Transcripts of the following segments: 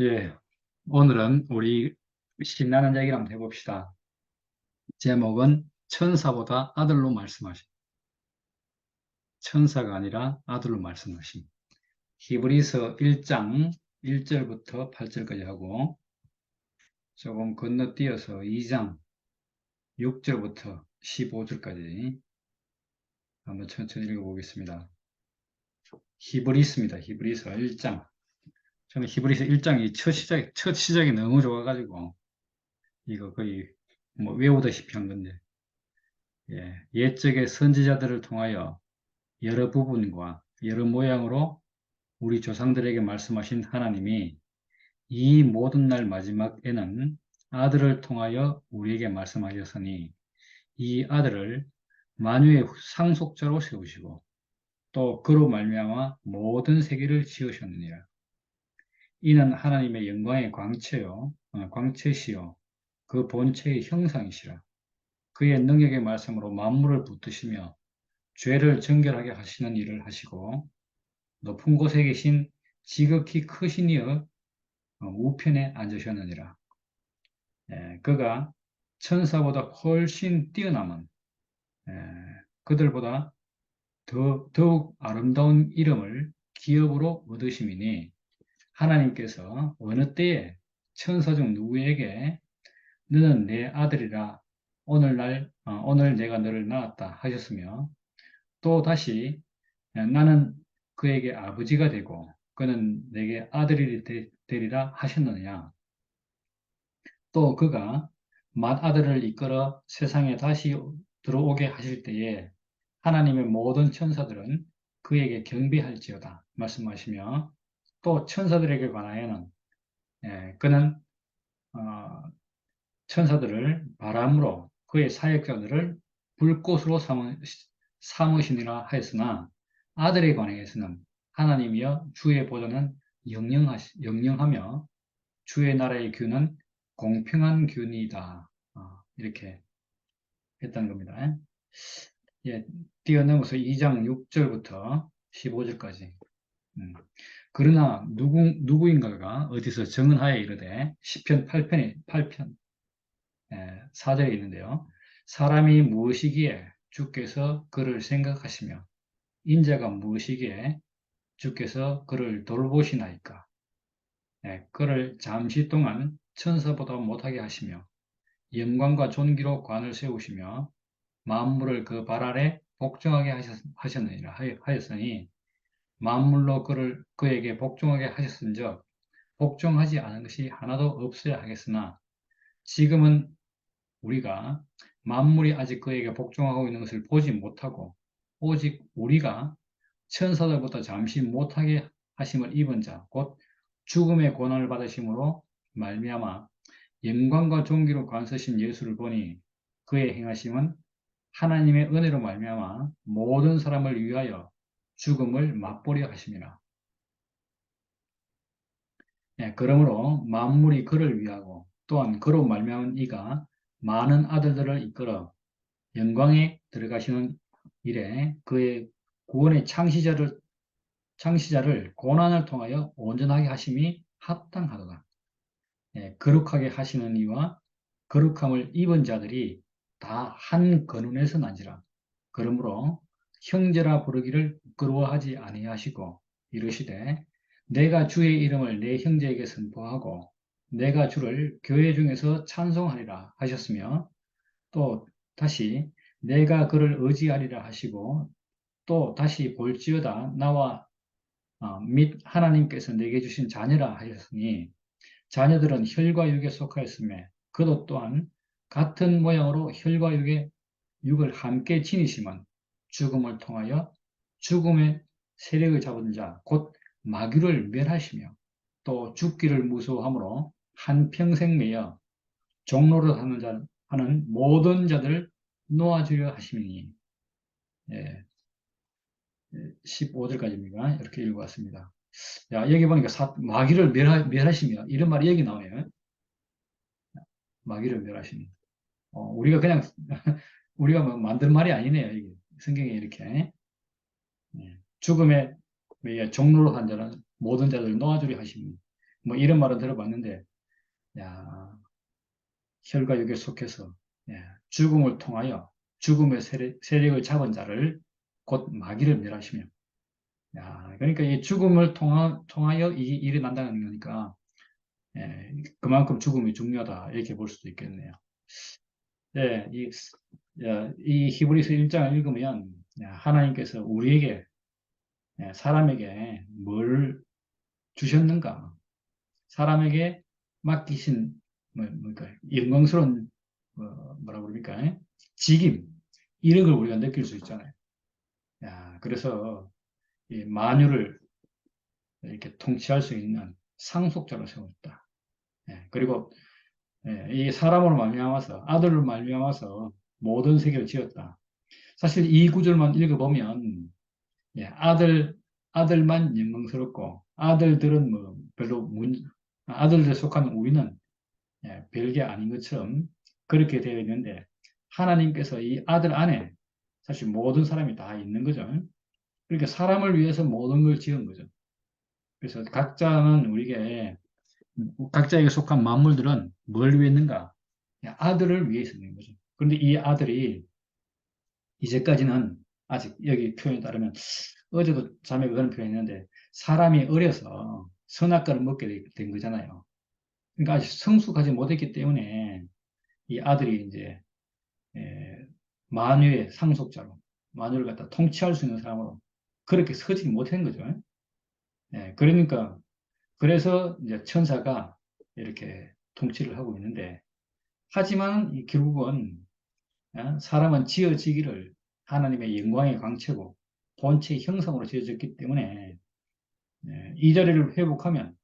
예, 오늘은 우리 신나는 얘기를 한번 해봅시다. 제목은 천사보다 아들로 말씀하심. 천사가 아니라 아들로 말씀하심. 히브리서 1장 1절부터 8절까지 하고 조금 건너뛰어서 2장 6절부터 15절까지 한번 천천히 읽어보겠습니다. 히브리서입니다. 히브리서 1장. 저는 히브리서 1장이 첫 시작이 너무 좋아가지고 이거 거의 뭐 외우다시피 한 건데 옛적의 선지자들을 통하여 여러 부분과 여러 모양으로 우리 조상들에게 말씀하신 하나님이 이 모든 날 마지막에는 아들을 통하여 우리에게 말씀하셨으니 이 아들을 만유의 상속자로 세우시고 또 그로 말미암아 모든 세계를 지으셨느니라. 이는 하나님의 영광의 광채시요 그 본체의 형상이시라. 그의 능력의 말씀으로 만물을 붙드시며 죄를 정결하게 하시는 일을 하시고 높은 곳에 계신 지극히 크신 이의 우편에 앉으셨느니라. 그가 천사보다 훨씬 뛰어남은 예, 그들보다 더욱 아름다운 이름을 기업으로 얻으심이니 하나님께서 어느 때에 천사 중 누구에게 너는 내 아들이라 오늘 내가 너를 낳았다 하셨으며 또 다시 나는 그에게 아버지가 되고 그는 내게 아들이 되리라 하셨느냐. 또 그가 맏아들을 이끌어 세상에 다시 들어오게 하실 때에 하나님의 모든 천사들은 그에게 경배할지어다 말씀하시며 또 천사들에게 관하여는 그는 어, 천사들을 바람으로 그의 사역자들을 불꽃으로 삼으시니라 하였으나 아들에 관해서는 하나님이여 주의 보좌는 영영하며 주의 나라의 규는 공평한 규이다. 이렇게 했다는 겁니다. 예, 뛰어넘어서 2장 6절부터 15절까지. 그러나 누구인가가 어디서 정은하에 이르되 시편 8편 4절에 있는데요. 사람이 무엇이기에 주께서 그를 생각하시며 인자가 무엇이기에 주께서 그를 돌보시나이까. 그를 잠시 동안 천사보다 못하게 하시며 영광과 존귀로 관을 세우시며 만물을 그 발 아래 복종하게 하셨느니라 하였으니 만물로 그에게 복종하게 하셨은즉 복종하지 않은 것이 하나도 없어야 하겠으나 지금은 우리가 만물이 아직 그에게 복종하고 있는 것을 보지 못하고 오직 우리가 천사들보다 잠시 못하게 하심을 입은 자, 곧 죽음의 고난을 받으심으로 말미암아 영광과 존귀로 관서신 예수를 보니 그의 행하심은 하나님의 은혜로 말미암아 모든 사람을 위하여 죽음을 맛보려 하심이라. 그러므로 만물이 그를 위하고 또한 그로 말미암은 이가 많은 아들들을 이끌어 영광에 들어가시는 일에 그의 구원의 창시자를 고난을 통하여 온전하게 하심이 합당하도다. 거룩하게 하시는 이와 거룩함을 입은 자들이 다 한 근원에서 난지라. 그러므로 형제라 부르기를 부끄러워하지 아니하시고 이르시되 내가 주의 이름을 내 형제에게 선포하고 내가 주를 교회 중에서 찬송하리라 하셨으며 또 다시 내가 그를 의지하리라 하시고 또 다시 볼지어다 나와 및 하나님께서 내게 주신 자녀라 하셨으니 자녀들은 혈과 육에 속하였으며 그도 또한 같은 모양으로 혈과 육을 함께 지니시면 죽음을 통하여 죽음의 세력을 잡은 자 곧 마귀를 멸하시며 또 죽기를 무서워함으로 한평생 매여 종로를 하는 모든 자들 놓아주려 하시니 15절까지입니다. 이렇게 읽어봤습니다. 야, 여기 보니까 마귀를 멸하시며 이런 말이 여기 나와요. 마귀를 멸하시니. 우리가 그냥 우리가 뭐 만든 말이 아니네요. 이게 성경에 이렇게 죽음의 종로로 한 자는 모든 자들을 놓아주려 하시니 뭐 이런 말은 들어봤는데, 야, 혈과 육에 속해서 예, 죽음을 통하여 죽음의 세력을 잡은 자를 곧 마귀를 멸하시며, 야, 그러니까 이 죽음을 통하여 이 일이 난다는 거니까 그만큼 죽음이 중요하다 이렇게 볼 수도 있겠네요. 네, 이 히브리서 1장을 읽으면 하나님께서 우리에게 사람에게 뭘 주셨는가? 사람에게 맡기신 뭐랄까 영광스러운 뭐라 그럽니까? 직임 이런 걸 우리가 느낄 수 있잖아요. 그래서 이 만유를 이렇게 통치할 수 있는 상속자로 세웠다. 그리고 이 사람으로 말미암아서 아들로 말미암아서 모든 세계를 지었다. 사실 이 구절만 읽어보면 아들만 영광스럽고 아들들은 뭐 별로 아들들 속한 우리는 별게 아닌 것처럼 그렇게 되어 있는데 하나님께서 이 아들 안에 사실 모든 사람이 다 있는 거죠. 그러니까 사람을 위해서 모든 걸 지은 거죠. 그래서 각자에게 속한 만물들은 뭘 위해 있는가? 아들을 위해 있는 거죠. 그런데 이 아들이 이제까지는 아직 여기 표현에 따르면 어제도 자매가 그런 표현했는데 사람이 어려서 선악과를 먹게 된 거잖아요. 그러니까 아직 성숙하지 못했기 때문에 이 아들이 이제 에, 만유의 상속자로 만유를 갖다 통치할 수 있는 사람으로 그렇게 서지 못한 거죠. 그러니까 그래서 이제 천사가 이렇게 통치를 하고 있는데 하지만 결국은 사람은 지어지기를 하나님의 영광의 광채고 본체의 형상으로 지어졌기 때문에 이 자리를 회복하면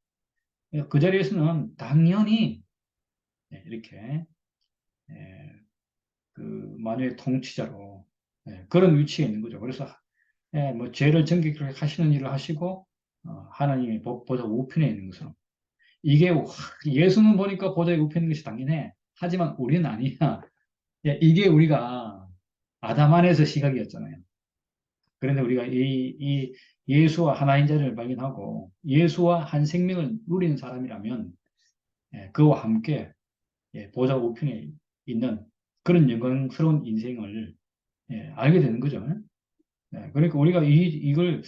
그 자리에서는 당연히 이렇게 그 만유의 통치자로 그런 위치에 있는 거죠. 그래서 뭐 죄를 정결케 하시는 일을 하시고 하나님의 보좌 우편에 있는 것으로 이게 예수는 보니까 보좌의 우편인 것이 당연해. 하지만 우리는 아니야. 이게 우리가 아담 안에서 시각이었잖아요. 그런데 우리가 이 예수와 하나인 자를 발견하고 예수와 한 생명을 누리는 사람이라면 그와 함께 보좌 우편에 있는 그런 영광스러운 인생을 알게 되는 거죠. 그러니까 우리가 이걸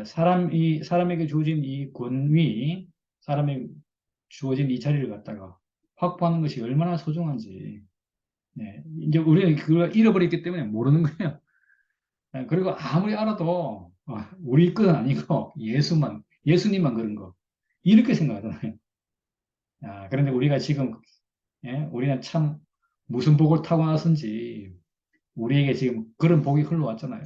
사람에게 주어진 이 권위, 사람에게 주어진 이 자리를 갖다가 확보하는 것이 얼마나 소중한지, 이제 우리는 그걸 잃어버렸기 때문에 모르는 거예요. 그리고 아무리 알아도 우리 것은 아니고 예수님만 그런 거 이렇게 생각하잖아요. 그런데 우리가 지금 우리는 참 무슨 복을 타고 나선지 우리에게 지금 그런 복이 흘러왔잖아요.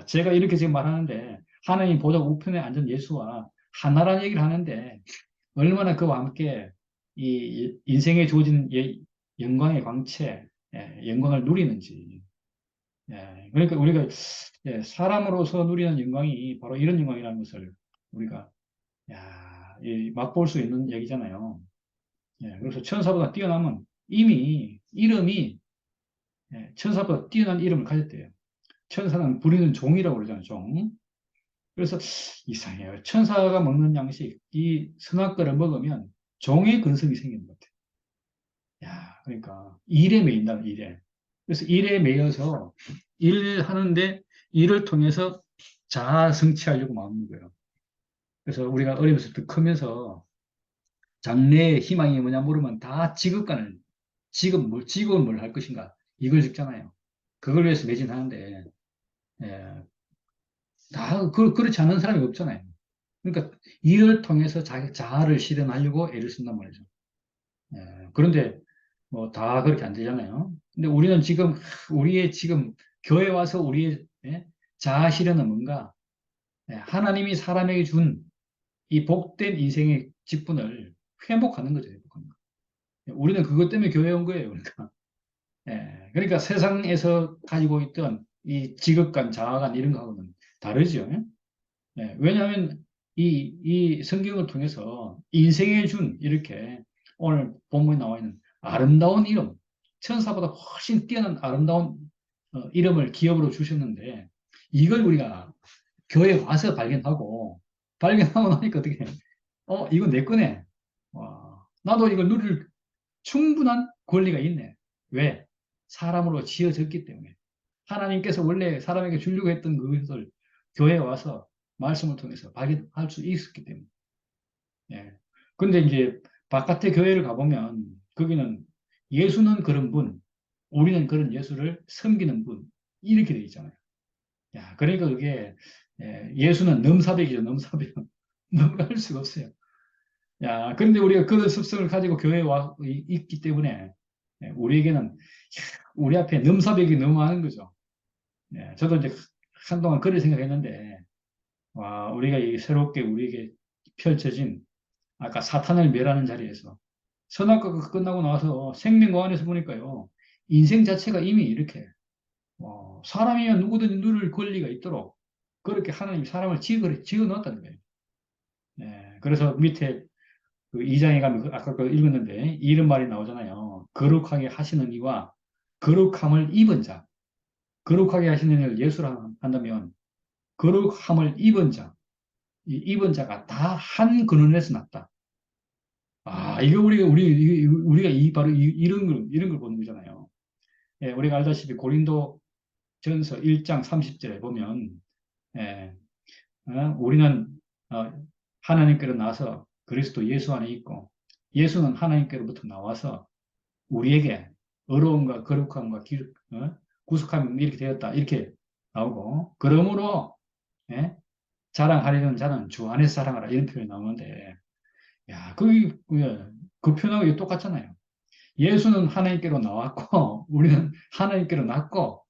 제가 이렇게 지금 말하는데 하나님 보좌 우편에 앉은 예수와 하나라는 얘기를 하는데 얼마나 그와 함께 이 인생에 주어진 영광의 광채, 영광을 누리는지. 그러니까 우리가 사람으로서 누리는 영광이 바로 이런 영광이라는 것을 우리가 맛볼 수 있는 얘기잖아요. 그래서 천사보다 뛰어나면 이미 이름이 천사보다 뛰어난 이름을 가졌대요. 천사는 부리는 종이라고 그러잖아요, 종. 그래서 이상해요. 천사가 먹는 양식, 이 선악과를 먹으면 종의 근성이 생기는 것 같아요. 그러니까 일에 매인다는 일에. 그래서 일에 매여서 일하는데 일을 통해서 자아 성취하려고 마음는 거예요. 그래서 우리가 어려서부터 크면서 장래의 희망이 뭐냐 물으면 다 직업은 뭘 할 것인가 이걸 적잖아요. 그걸 위해서 매진하는데 그렇지 않은 사람이 없잖아요. 그러니까 일을 통해서 자기 자아를 실현하려고 애를 쓴단 말이죠. 그런데 뭐 다 그렇게 안 되잖아요. 근데 우리는 지금 우리의 지금 교회 와서 우리의 자아 실현은 뭔가 하나님이 사람에게 준 이 복된 인생의 직분을 회복하는 거죠. 회복하는 거. 우리는 그것 때문에 교회에 온 거예요. 그러니까. 그러니까 세상에서 가지고 있던 이 직업관, 자아관 이런 거하고는 다르죠. 왜냐하면 이 성경을 통해서 인생에 준 이렇게 오늘 본문에 나와 있는 아름다운 이름, 천사보다 훨씬 뛰어난 아름다운 이름을 기업으로 주셨는데 이걸 우리가 교회에 와서 발견하고 나니까 어떻게 이건 내 거네. 나도 이걸 누릴 충분한 권리가 있네. 왜? 사람으로 지어졌기 때문에. 하나님께서 원래 사람에게 주려고 했던 그것을 교회에 와서 말씀을 통해서 발견할 수 있었기 때문에. 예. 근데 이제 바깥의 교회를 가보면 거기는 예수는 그런 분, 우리는 그런 예수를 섬기는 분, 이렇게 되어 있잖아요. 야, 그러니까 그게 예수는 넘사벽이죠, 넘사벽. 넘어갈 수가 없어요. 야, 그런데 우리가 그런 습성을 가지고 교회에 있기 때문에 우리에게는 우리 앞에 넘사벽이 너무 많은 거죠. 예, 저도 이제 한동안 그렇게 생각했는데, 와, 우리가 이 새롭게 우리에게 펼쳐진 아까 사탄을 멸하는 자리에서 선악과가 끝나고 나서 생명과안에서 보니까요, 인생 자체가 이미 이렇게 사람이면 누구든지 누릴 권리가 있도록 그렇게 하나님이 사람을 지어 넣었다는 거예요. 예, 그래서 밑에 그 2장에 가면 아까 그 읽었는데 이런 말이 나오잖아요. 거룩하게 하시는 이와 거룩함을 입은 자. 거룩하게 하시는 이를 예수라 한다면 거룩함을 입은 자. 이 입은 자가 다 한 근원에서 났다. 아, 이거 우리가 바로 이런 걸 보는 거잖아요. 예, 우리가 알다시피 고린도 전서 1장 30절에 보면, 예, 우리는 하나님께로 나서 그리스도 예수 안에 있고, 예수는 하나님께로부터 나와서 우리에게 어려움과 거룩함과 구속함이 이렇게 되었다. 이렇게 나오고, 그러므로, 예, 자랑하려는 자는 주 안에서 자랑하라. 이런 표현이 나오는데, 야, 그 표현하고 이게 똑같잖아요. 예수는 하나님께로 나왔고, 우리는 하나님께로 났고,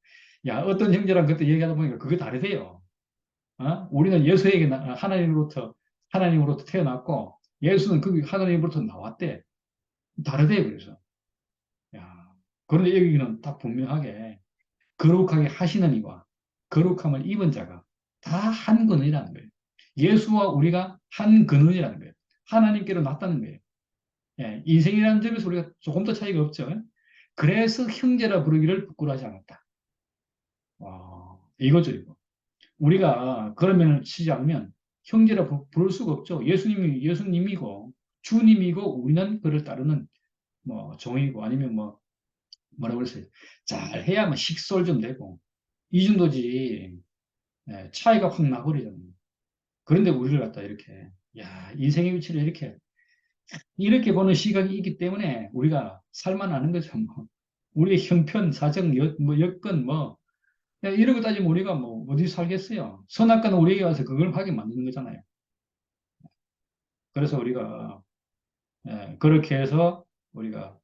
야, 어떤 형제랑 그때 얘기하다 보니까 그게 다르대요. 우리는 예수에게 하나님으로부터 태어났고, 예수는 그 하나님으로부터 나왔대. 다르대요, 그래서. 야, 그런데 여기는 딱 분명하게 거룩하게 하시는 이와 거룩함을 입은 자가 다 한 근원이라는 거예요. 예수와 우리가 한 근원이라는 거예요. 하나님께로 났다는 거예요. 예, 인생이라는 점에서 우리가 조금 더 차이가 없죠. 그래서 형제라 부르기를 부끄러워하지 않았다. 이거죠, 이거. 우리가 그런 면을 치지 않으면 형제라 부를 수가 없죠. 예수님이고 주님이고 우리는 그를 따르는 뭐 종이고 아니면 뭐라고 그랬어요. 잘 해야만 식솔 좀 되고 이 정도지. 예, 차이가 확 나버리잖아요. 그런데 우리를 갖다 이렇게 야 인생의 위치를 이렇게 보는 시각이 있기 때문에 우리가 살만하는 거죠. 뭐. 우리의 형편, 사정, 여건, 야, 이런 거 따지면 우리가 어디 살겠어요. 선악과는 우리에게 와서 그걸 하게 만드는 거잖아요. 그래서 우리가, 그렇게 해서 우리가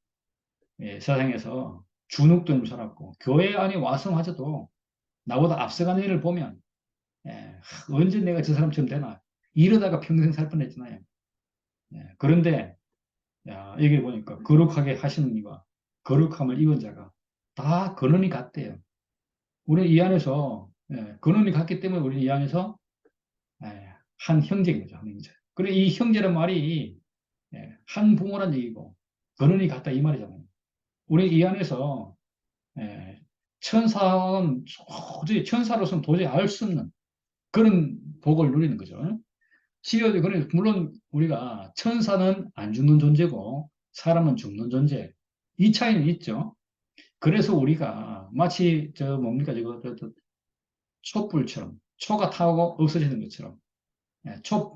세상에서 주눅들고 살았고, 교회 안에 와서마저도 나보다 앞서가는 일을 보면, 언제 내가 저 사람처럼 되나. 이러다가 평생 살 뻔했잖아요. 그런데, 야, 여기 보니까 거룩하게 하시는 이와 거룩함을 입은 자가 다 근원이 같대요. 우리 이 안에서 근원이 같기 때문에 우리 이 안에서 한 형제인 거죠. 한 형제. 그리고 이 형제란 말이 한 부모란 얘기고 근원이 같다 이 말이잖아요. 우리 이 안에서 예, 천사는 도저히 천사로서는 도저히 알 수 없는 그런 복을 누리는 거죠. 그래 물론 우리가 천사는 안 죽는 존재고 사람은 죽는 존재 이 차이는 있죠. 그래서 우리가 마치 뭡니까 촛불처럼 초가 타고 없어지는 것처럼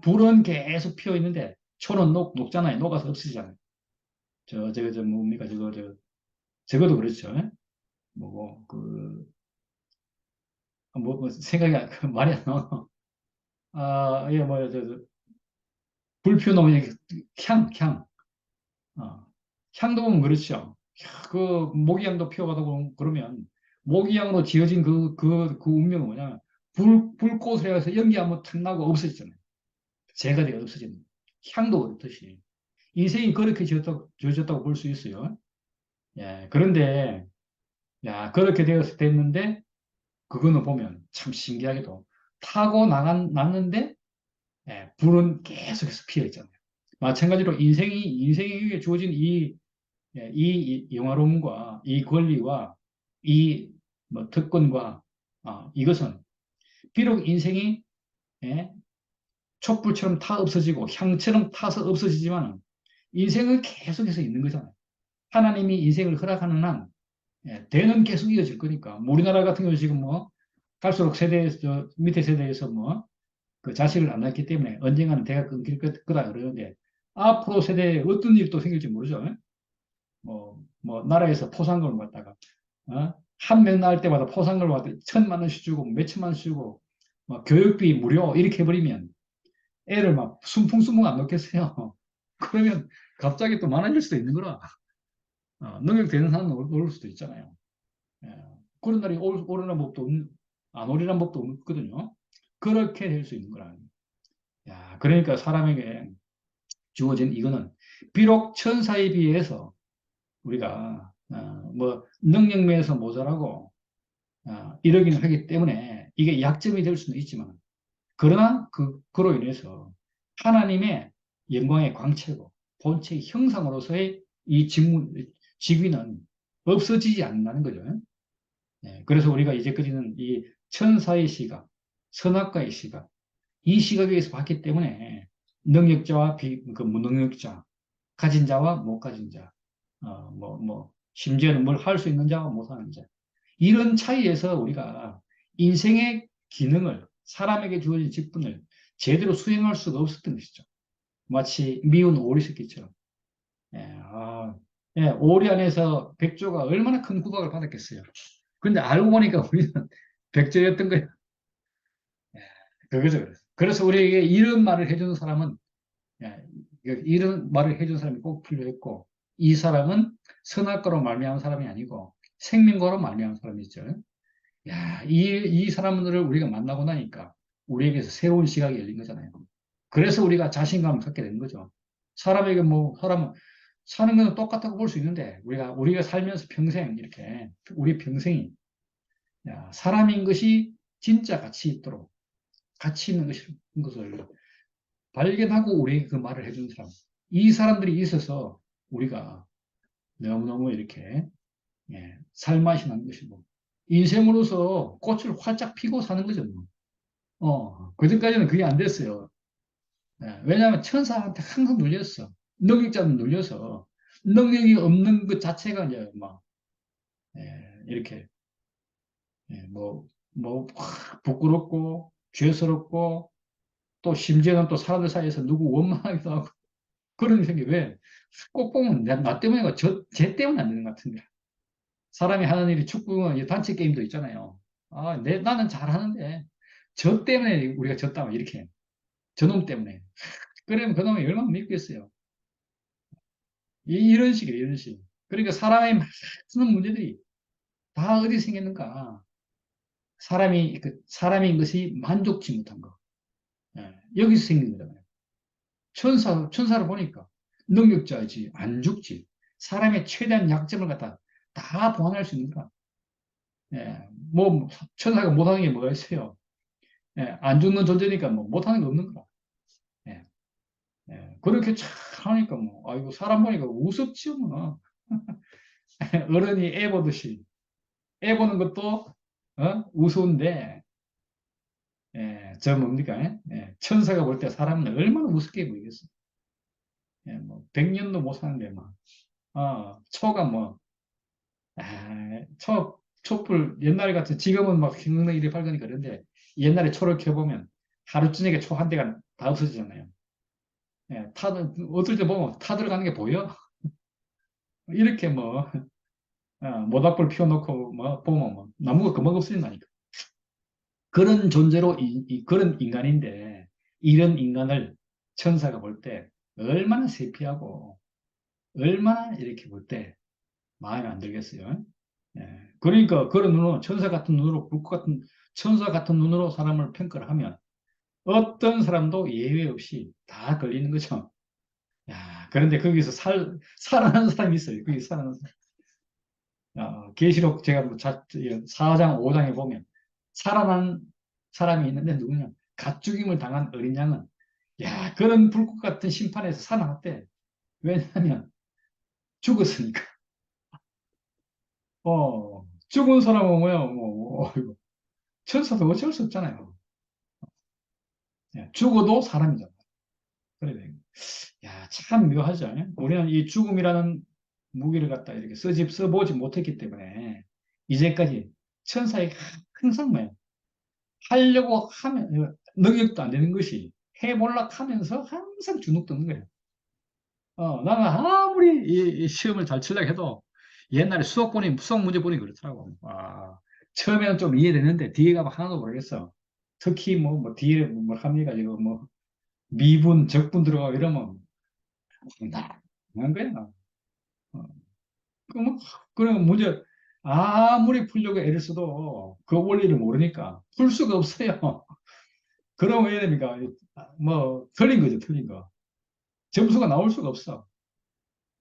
불은 계속 피어 있는데 초는 녹잖아요. 녹아서 없어지잖아요. 뭡니까 저거도 그렇죠. 생각이 말이 안 나와. 이게 뭐야 불 피워놓으면 향. 어, 향도 보면 그렇죠. 그 모기향도 피워가다 그러면 모기향으로 지어진 그 운명은 뭐냐면 불꽃을 해서 연기 한번 탁 나고 없어지잖아요. 재가 되어 없어지는. 향도 그렇듯이. 인생이 그렇게 지어졌다고 볼 수 있어요. 예, 그런데, 야, 그렇게 됐는데, 그거는 보면 참 신기하게도 났는데, 불은 계속해서 피어 있잖아요. 마찬가지로 인생에게 주어진 이 영화로움과 이 권리와 이 특권과, 이것은 비록 인생이, 예, 촛불처럼 타 없어지고 향처럼 타서 없어지지만 인생은 계속해서 있는 거잖아요. 하나님이 인생을 허락하는 한, 대는 계속 이어질 거니까. 뭐 우리나라 같은 경우 지금 뭐, 갈수록 저 밑에 세대에서 뭐, 그 자식을 안 낳기 때문에 언젠가는 대가 끊길 거다 그러는데, 앞으로 세대에 어떤 일이 또 생길지 모르죠. 뭐, 나라에서 포상금을 받다가, 한 명 낳을 때마다 포상금을 받다 1,000만 원씩 주고, 몇천만 원씩 주고, 뭐 교육비 무료, 이렇게 해버리면 애를 막 순풍순풍 안 놓겠어요. 그러면 갑자기 또 많아질 수도 있는 거라. 능력 되는 사람은 올 수도 있잖아요. 예. 그런 날이 오리란 법도 안 오리란 법도 없거든요. 그렇게 될 수 있는 거라. 야, 그러니까 사람에게 주어진 이거는 비록 천사에 비해서 우리가 뭐 능력면에서 모자라고 이러기는 하기 때문에 이게 약점이 될 수는 있지만 그러나 그로 인해서 하나님의 영광의 광채고 본체의 형상으로서의 이 직위는 없어지지 않는다는 거죠. 그래서 우리가 이제까지는 이 천사의 시각, 선악과의 시각, 이 시각에 서 봤기 때문에 능력자와 그 무능력자, 가진 자와 못 가진 자, 심지어는 뭘 할 수 있는 자와 못 하는 자. 이런 차이에서 우리가 인생의 기능을, 사람에게 주어진 직분을 제대로 수행할 수가 없었던 것이죠. 마치 미운 오리새끼처럼. 예, 오리 안에서 백조가 얼마나 큰 구박을 받았겠어요. 근데 알고 보니까 우리는 백조였던 거예요. 예, 그거죠. 그래서 우리에게 이런 말을 해주는 사람은, 예, 이런 말을 해주는 사람이 꼭 필요했고, 이 사람은 선악과로 말미암은 사람이 아니고 생명과로 말미암은 사람이죠. 야, 이 사람들을 우리가 만나고 나니까 우리에게서 새로운 시각이 열린 거잖아요. 그래서 우리가 자신감을 갖게 되는 거죠. 사람에게 뭐, 사람은 사는 건 똑같다고 볼 수 있는데, 우리가 살면서 평생, 이렇게, 우리 평생이, 야, 사람인 것이 진짜 가치 있도록, 가치 있는 것을 발견하고 우리에게 그 말을 해주는 사람. 이 사람들이 있어서 우리가 너무너무 이렇게, 살맛이 나는 것이고, 인생으로서 꽃을 활짝 피고 사는 거죠. 뭐. 그전까지는 그게 안 됐어요. 왜냐하면 천사한테 항상 눌렸어. 능력자는 눌려서 능력이 없는 것 자체가 이제 막 이렇게 확 부끄럽고 죄스럽고 또 심지어는 또 사람들 사이에서 누구 원망하기도 하고 그런 일이 생겨. 왜? 꼭 보면 나 때문에 쟤 때문에 안 되는 것 같은데. 사람이 하는 일이 축구는 단체 게임도 있잖아요. 나는 잘하는데 저 때문에 우리가 졌다 이렇게 저놈 때문에. 그러면 그놈이 얼마나 밉겠어요. 이런 식이에요, 이런 식. 그러니까 사람의 많은 문제들이 다 어디 생겼는가? 사람인 것이 만족치 못한 거. 여기서 생긴 거잖아요. 천사를 보니까 능력자이지, 안 죽지. 사람의 최대한 약점을 갖다 다 보완할 수 있는 거야. 뭐, 천사가 못하는 게 뭐가 있어요? 안 죽는 존재니까 뭐 못하는 게 없는 거야. 예, 그렇게 참 하니까 뭐, 아이고, 사람 보니까 우습지요, 뭐. 어른이 애 보듯이. 애 보는 것도 우스운데 저 뭡니까? 천사가 볼 때 사람은 얼마나 우습게 보이겠어. 뭐 100년도 못 사는데 막 초가 뭐 촛불 옛날 같은 지금은 막 휘황 이렇게 밝으니까 그런데 옛날에 초를 켜보면 하루 저녁에 초 한 대가 다 없어지잖아요. 어떨 때 보면 타 들어가는 게 보여? 이렇게 뭐 모닥불 피워놓고 뭐 보면 뭐 나무가 금방 없어진다니까. 그런 존재로 그런 인간인데 이런 인간을 천사가 볼 때 얼마나 세피하고 얼마나 이렇게 볼 때 마음에 안 들겠어요. 그러니까 그런 눈으로 천사 같은 눈으로 불꽃 같은 천사 같은 눈으로 사람을 평가를 하면 어떤 사람도 예외 없이 다 걸리는 거죠. 야, 그런데 거기서 살아나는 사람이 있어요. 거기 살아나는 사람. 계시록 제가 뭐 4장, 5장에 보면 살아난 사람이 있는데 누구냐? 가축임을 당한 어린 양은 야, 그런 불꽃 같은 심판에서 살아났대. 왜냐하면 죽었으니까. 죽은 사람은 뭐야? 이거 천사도 어쩔 수 없잖아요. 죽어도 사람이잖아. 그래. 야, 참 묘하죠. 우리는 이 죽음이라는 무기를 갖다 이렇게 써보지 못했기 때문에 이제까지 천사에게 항상 뭐 하려고 하면 능력도 안 되는 것이 해보려고 하면서 항상 주눅 드는 거예요. 나는 아무리 이 시험을 잘 치려고 해도 옛날에 수학 문제 보니 그렇더라고. 처음에는 좀 이해되는데 뒤에 가면 하나도 모르겠어. 특히 뭐 뒤에 뭐 합니까? 지금 뭐 미분, 적분 들어가고 이러면 황당한 거야. 어, 그럼 그럼 문제 아무리 풀려고 애를 써도 그 원리를 모르니까 풀 수가 없어요. 그럼 왜 됩니까? 뭐 틀린 거죠, 틀린 거. 점수가 나올 수가 없어.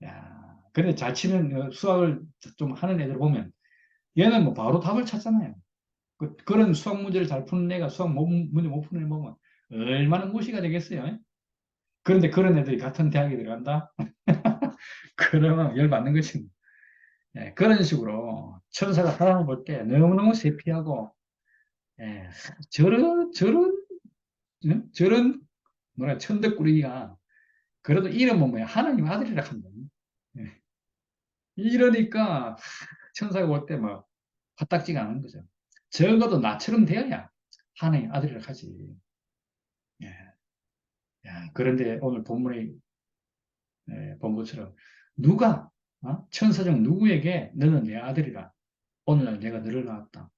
야, 근데 잘 치는 수학을 좀 하는 애들 보면 얘는 뭐 바로 답을 찾잖아요. 그런 수학 문제를 잘 푸는 애가 문제 못 푸는 애 보면 얼마나 무시가 되겠어요. 그런데 그런 애들이 같은 대학에 들어간다? 그러면 열받는 거지. 예, 그런 식으로 천사가 사람을 볼 때 너무너무 세피하고, 예, 저런 뭐라 천덕꾸러기가 그래도 이름은 뭐야 하나님 아들이라 한다. 예. 이러니까 천사가 볼 때 뭐 화딱지가 않은 거죠. 적어도 나처럼 되어야 하나님 아들이라 하지. 예. 야, 그런데 오늘 본문에 본 것처럼 누가 천사 중 누구에게 너는 내 아들이라 오늘날 내가 너를 낳았다.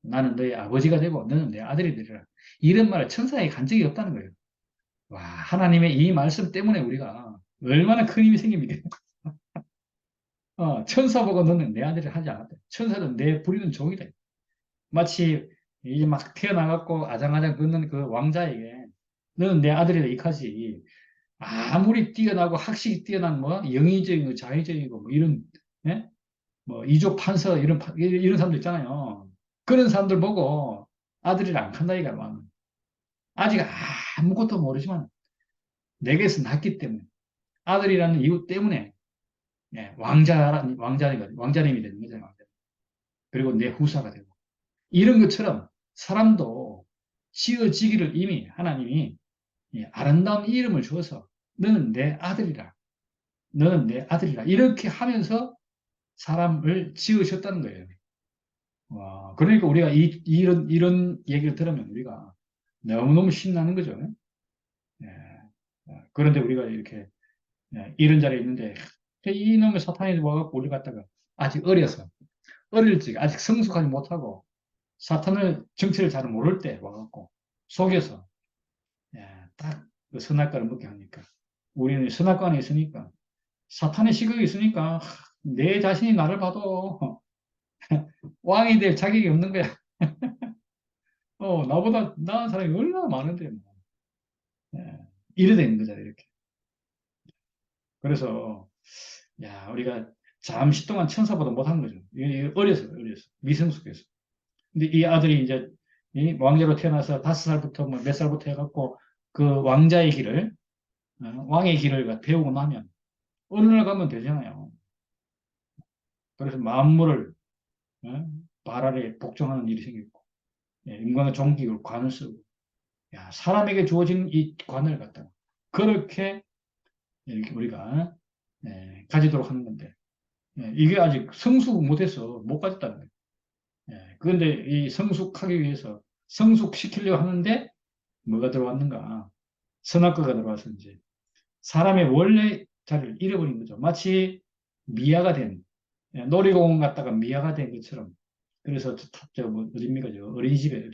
나는 너의 아버지가 되고 너는 내 아들이 되리라. 이런 말을 천사에게 간 적이 없다는 거예요. 와, 하나님의 이 말씀 때문에 우리가 얼마나 큰 힘이 생깁니까? 천사 보고 너는 내 아들을 하지 않았다. 천사는 내 부리는 종이다. 마치 이제 막 태어나갖고 아장아장 걷는 그 왕자에게 너는 내 아들이다 이카지. 아무리 뛰어나고 학식이 뛰어난 뭐 영의적이고 자의적이고 뭐 이런 예? 뭐 이조 판서 이런 사람들 있잖아요. 그런 사람들 보고 아들이라 안 한다 이가 아직 아무것도 모르지만 내게서 낳기 때문에 아들이라는 이유 때문에 왕자님이 되는 거잖아요. 왕자. 그리고 내 후사가 되고 이런 것처럼 사람도 지어지기를 이미 하나님이 아름다운 이름을 주어서 너는 내 아들이라 너는 내 아들이라 이렇게 하면서 사람을 지으셨다는 거예요. 와, 그러니까 우리가 이런 얘기를 들으면 우리가 너무너무 신나는 거죠. 예. 그런데 우리가 이렇게 이런 자리에 있는데 이놈의 사탄이 와갖고 우리 갖다가 아직 어릴 적 아직 성숙하지 못하고 사탄을 정체를 잘 모를 때 와갖고 속여서 딱그 선악과를 먹게 하니까 우리는 선악과에 있으니까 사탄의 시각이 있으니까 내 자신이 나를 봐도 왕이 될 자격이 없는 거야. 나보다 나은 사람이 얼마나 많은데 뭐. 예, 이래 되는 거잖아 이렇게. 그래서 야 우리가 잠시 동안 천사보다 못한 거죠. 어려서 미성숙해서. 근데 이 아들이 이제 이 왕자로 태어나서 5살부터 뭐 몇 살부터 해갖고 그 왕자의 길을 왕의 길을 배우고 나면 어느 날 가면 되잖아요. 그래서 만물을 발 아래 복종하는 일이 생겼고 인간의 종기를 관을 쓰고 사람에게 주어진 이 관을 갖다가 그렇게 이렇게 우리가 가지도록 하는 건데 이게 아직 성숙 못해서 못 가졌다는 거예요. 그런데 이 성숙하기 위해서 성숙시키려고 하는데 뭐가 들어왔는가? 선악과가 들어와서 이제 사람의 원래 자리를 잃어버린 거죠. 마치 미아가 된 놀이공원 갔다가 미아가 된 것처럼 그래서 뭐 어딥니까 저 어린이집에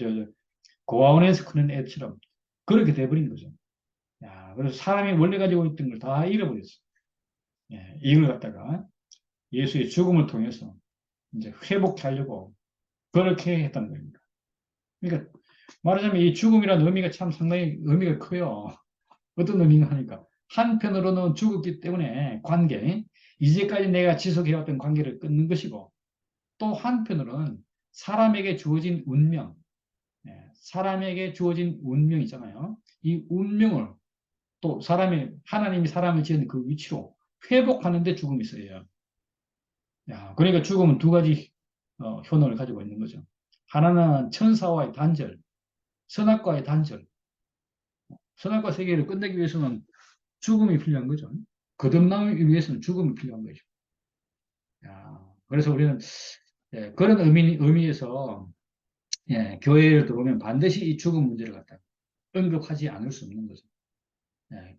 고아원에서 크는 애처럼 그렇게 돼버린 거죠. 그래서 사람이 원래 가지고 있던 걸 다 잃어버렸어. 이걸 갖다가 예수의 죽음을 통해서 이제 회복하려고 그렇게 했던 겁니다. 그러니까 말하자면 이 죽음이라는 의미가 참 상당히 의미가 커요. 어떤 의미가 하니까 한편으로는 죽었기 때문에 이제까지 내가 지속해왔던 관계를 끊는 것이고 또 한편으로는 사람에게 주어진 운명, 사람에게 주어진 운명 있잖아요. 이 운명을 또 하나님이 사람을 지은 그 위치로 회복하는 데 죽음이 있어요. 그러니까 죽음은 두 가지 효능을 가지고 있는 거죠. 하나는 천사와의 단절, 선악과의 단절. 선악과 세계를 끝내기 위해서는 죽음이 필요한 거죠. 거듭남을 위해서는 죽음이 필요한 거죠. 야, 그래서 우리는 그런 의미에서 교회를 들어오면 반드시 이 죽음 문제를 갖다 언급하지 않을 수 없는 거죠.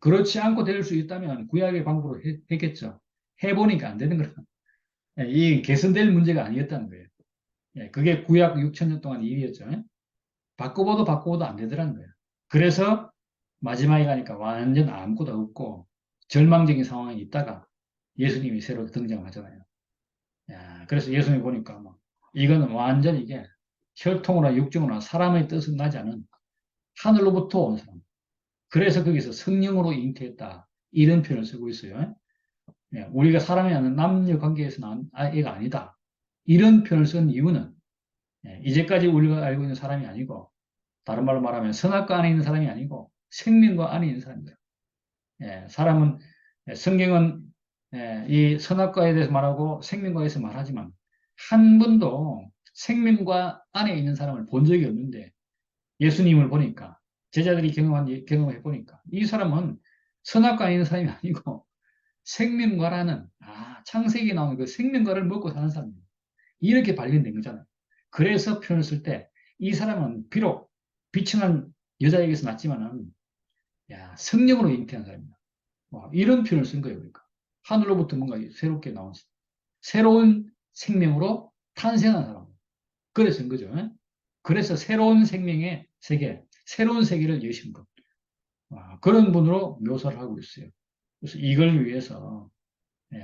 그렇지 않고 될 수 있다면 구약의 방법으로 했겠죠. 해보니까 안 되는 거라. 이 개선될 문제가 아니었다는 거예요. 그게 구약 6천 년 동안 일이었죠. 바꿔봐도 바꿔봐도 안 되더라는 거예요. 그래서 마지막에 가니까 완전 아무것도 없고 절망적인 상황에 있다가 예수님이 새로 등장하잖아요. 야, 그래서 예수님 보니까 뭐 이거는 완전 이게 혈통으로나 육정으로나 사람의 뜻은 나지 않은 하늘로부터 온 사람. 그래서 거기서 성령으로 잉태했다. 이런 표현을 쓰고 있어요. 우리가 사람이 아는 남녀 관계에서 난 애가 아니다. 이런 표현을 쓴 이유는 이제까지 우리가 알고 있는 사람이 아니고 다른 말로 말하면 선악과 안에 있는 사람이 아니고 생명과 안에 있는 사람입니다. 사람은 성경은 이 선악과에 대해서 말하고 생명과에 대해서 말하지만 한 번도 생명과 안에 있는 사람을 본 적이 없는데 예수님을 보니까 제자들이 경험해 보니까 이 사람은 선악과에 있는 사람이 아니고 생명과라는 창세기에 나오는 그 생명과를 먹고 사는 사람입니다. 이렇게 발견된 거잖아요. 그래서 표현을 쓸 때 이 사람은 비록 비천한 여자에게서 났지만은 성령으로 잉태한 사람입니다. 이런 표현을 쓴 거예요. 그러니까 하늘로부터 뭔가 새롭게 나온 새로운 생명으로 탄생한 사람. 그래서 쓴 거죠. 그래서 새로운 생명의 세계, 새로운 세계를 여신 분. 그런 분으로 묘사를 하고 있어요. 그래서 이걸 위해서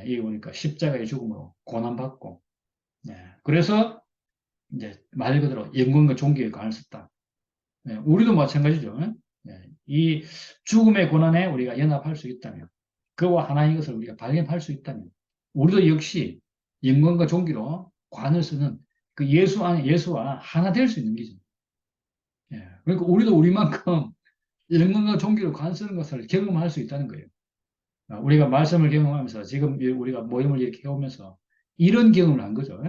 이게 보니까 십자가의 죽음으로 고난받고 그래서 이제 말 그대로 영광과 존귀의 관을 썼다. 우리도 마찬가지죠. 이 죽음의 고난에 우리가 연합할 수 있다면, 그와 하나인 것을 우리가 발견할 수 있다면, 우리도 역시 영광과 존귀로 관을 쓰는 그 예수 안에 예수와 하나 될 수 있는 거죠. 그러니까 우리도 우리만큼 영광과 존귀로 관 쓰는 것을 경험할 수 있다는 거예요. 우리가 말씀을 경험하면서 지금 우리가 모임을 이렇게 해오면서 이런 경험을 한 거죠.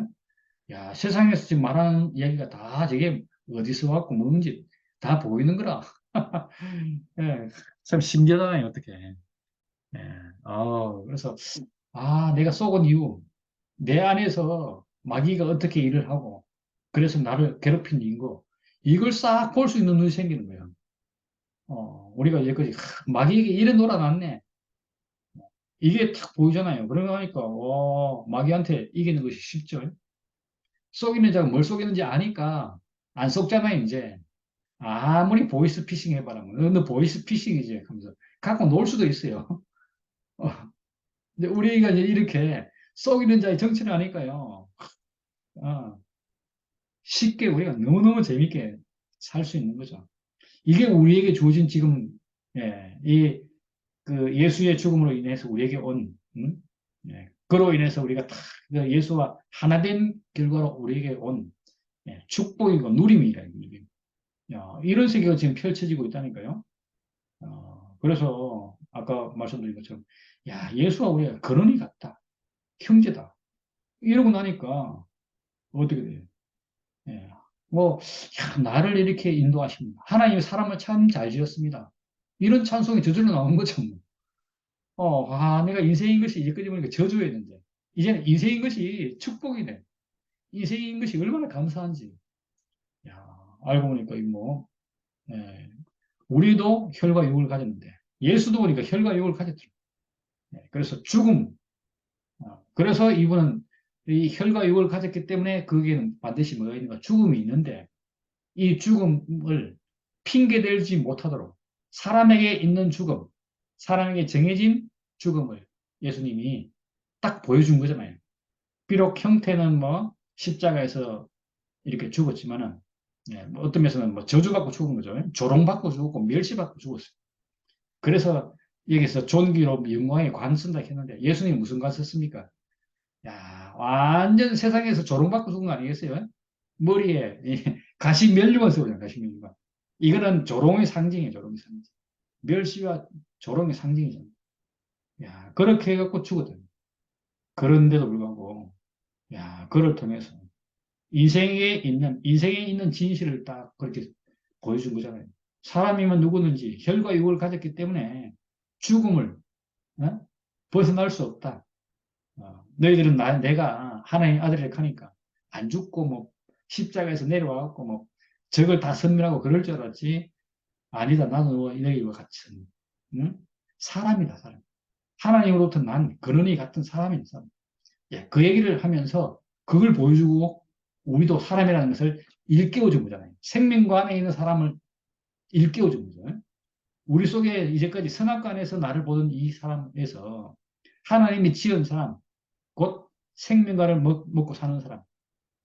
야, 세상에서 지금 말하는 이야기가 다 저게 어디서 왔고 뭔지 다 보이는 거라. 예, 참 신기하잖아요, 어떻게. 그래서, 내가 속은 이유, 내 안에서 마귀가 어떻게 일을 하고, 그래서 나를 괴롭힌 이유고, 이걸 싹 볼 수 있는 눈이 생기는 거예요. 우리가 여기까지, 마귀에게 이래 놀아놨네. 이게 탁 보이잖아요. 그러고 나니까, 마귀한테 이기는 것이 쉽죠. 속이는 자가 뭘 속이는지 아니까, 안 속잖아요, 이제. 아무리 보이스피싱 해봐라. 너 보이스피싱이지. 하면서 갖고 놀 수도 있어요. 어, 근데 우리가 이제 이렇게 속이는 자의 정치를 하니까요. 어, 쉽게 우리가 너무너무 재밌게 살 수 있는 거죠. 이게 우리에게 주어진 지금, 그 예수의 죽음으로 인해서 우리에게 온, 그로 인해서 우리가 다 그 예수와 하나 된 결과로 우리에게 온 축복이고 누림이라. 이런 세계가 지금 펼쳐지고 있다니까요. 그래서 아까 말씀드린 것처럼 예수와 우리가 근원이 같다. 형제다. 이러고 나니까 어떻게 돼요? 예. 뭐 나를 이렇게 인도하십니다. 하나님이 사람을 참 잘 지었습니다. 이런 찬송이 저절로 나온 거죠. 뭐. 내가 인생인 것이 이제까지 보니까 저주였는데 이제는 인생인 것이 축복이네. 인생인 것이 얼마나 감사한지. 야, 알고 보니까 뭐 예, 우리도 혈과 육을 가졌는데 예수도 보니까 혈과 육을 가졌죠. 그래서 죽음. 그래서 이분은 이 혈과 육을 가졌기 때문에 거기에는 반드시 뭐가 있는가? 죽음이 있는데 이 죽음을 핑계대지 못하도록 사람에게 있는 죽음, 사람에게 정해진 죽음을 예수님이 딱 보여준 거잖아요. 비록 형태는 뭐 십자가에서 이렇게 죽었지만은 뭐 어떤 면에서는 뭐 저주받고 죽은 거죠. 조롱받고 죽었고 멸시받고 죽었어요. 그래서 여기서 존귀로 영광에 관 쓴다 했는데 예수님이 무슨 관 썼습니까? 야, 완전 세상에서 조롱받고 죽은 거 아니겠어요? 머리에 이 가시 면류관 쓰거든요, 가시 면류관. 이거는 조롱의 상징이에요, 조롱의 상징. 멸시와 조롱의 상징이잖아요. 야, 그렇게 해갖고 죽었거든요. 그런데도 불구하고, 그를 통해서 인생에 있는 진실을 딱 그렇게 보여준 거잖아요. 사람이면 누구든지 혈과 육을 가졌기 때문에 죽음을 어? 벗어날 수 없다. 너희들은 내가 하나님 아들이라 하니까 안 죽고 뭐 십자가에서 내려와갖고 뭐 적을 다 섬멸하고 그럴 줄 알았지. 아니다. 나는 너희와 같은 응? 사람이다. 사람. 하나님으로부터 난 근원이 같은 사람인 사람. 예, 그 얘기를 하면서 그걸 보여주고 우리도 사람이라는 것을 일깨워준 거잖아요. 생명과 안에 있는 사람을 일깨워준 거죠. 우리 속에 이제까지 선악관에서 나를 보던 이 사람에서 하나님이 지은 사람, 곧 생명과를 먹고 사는 사람.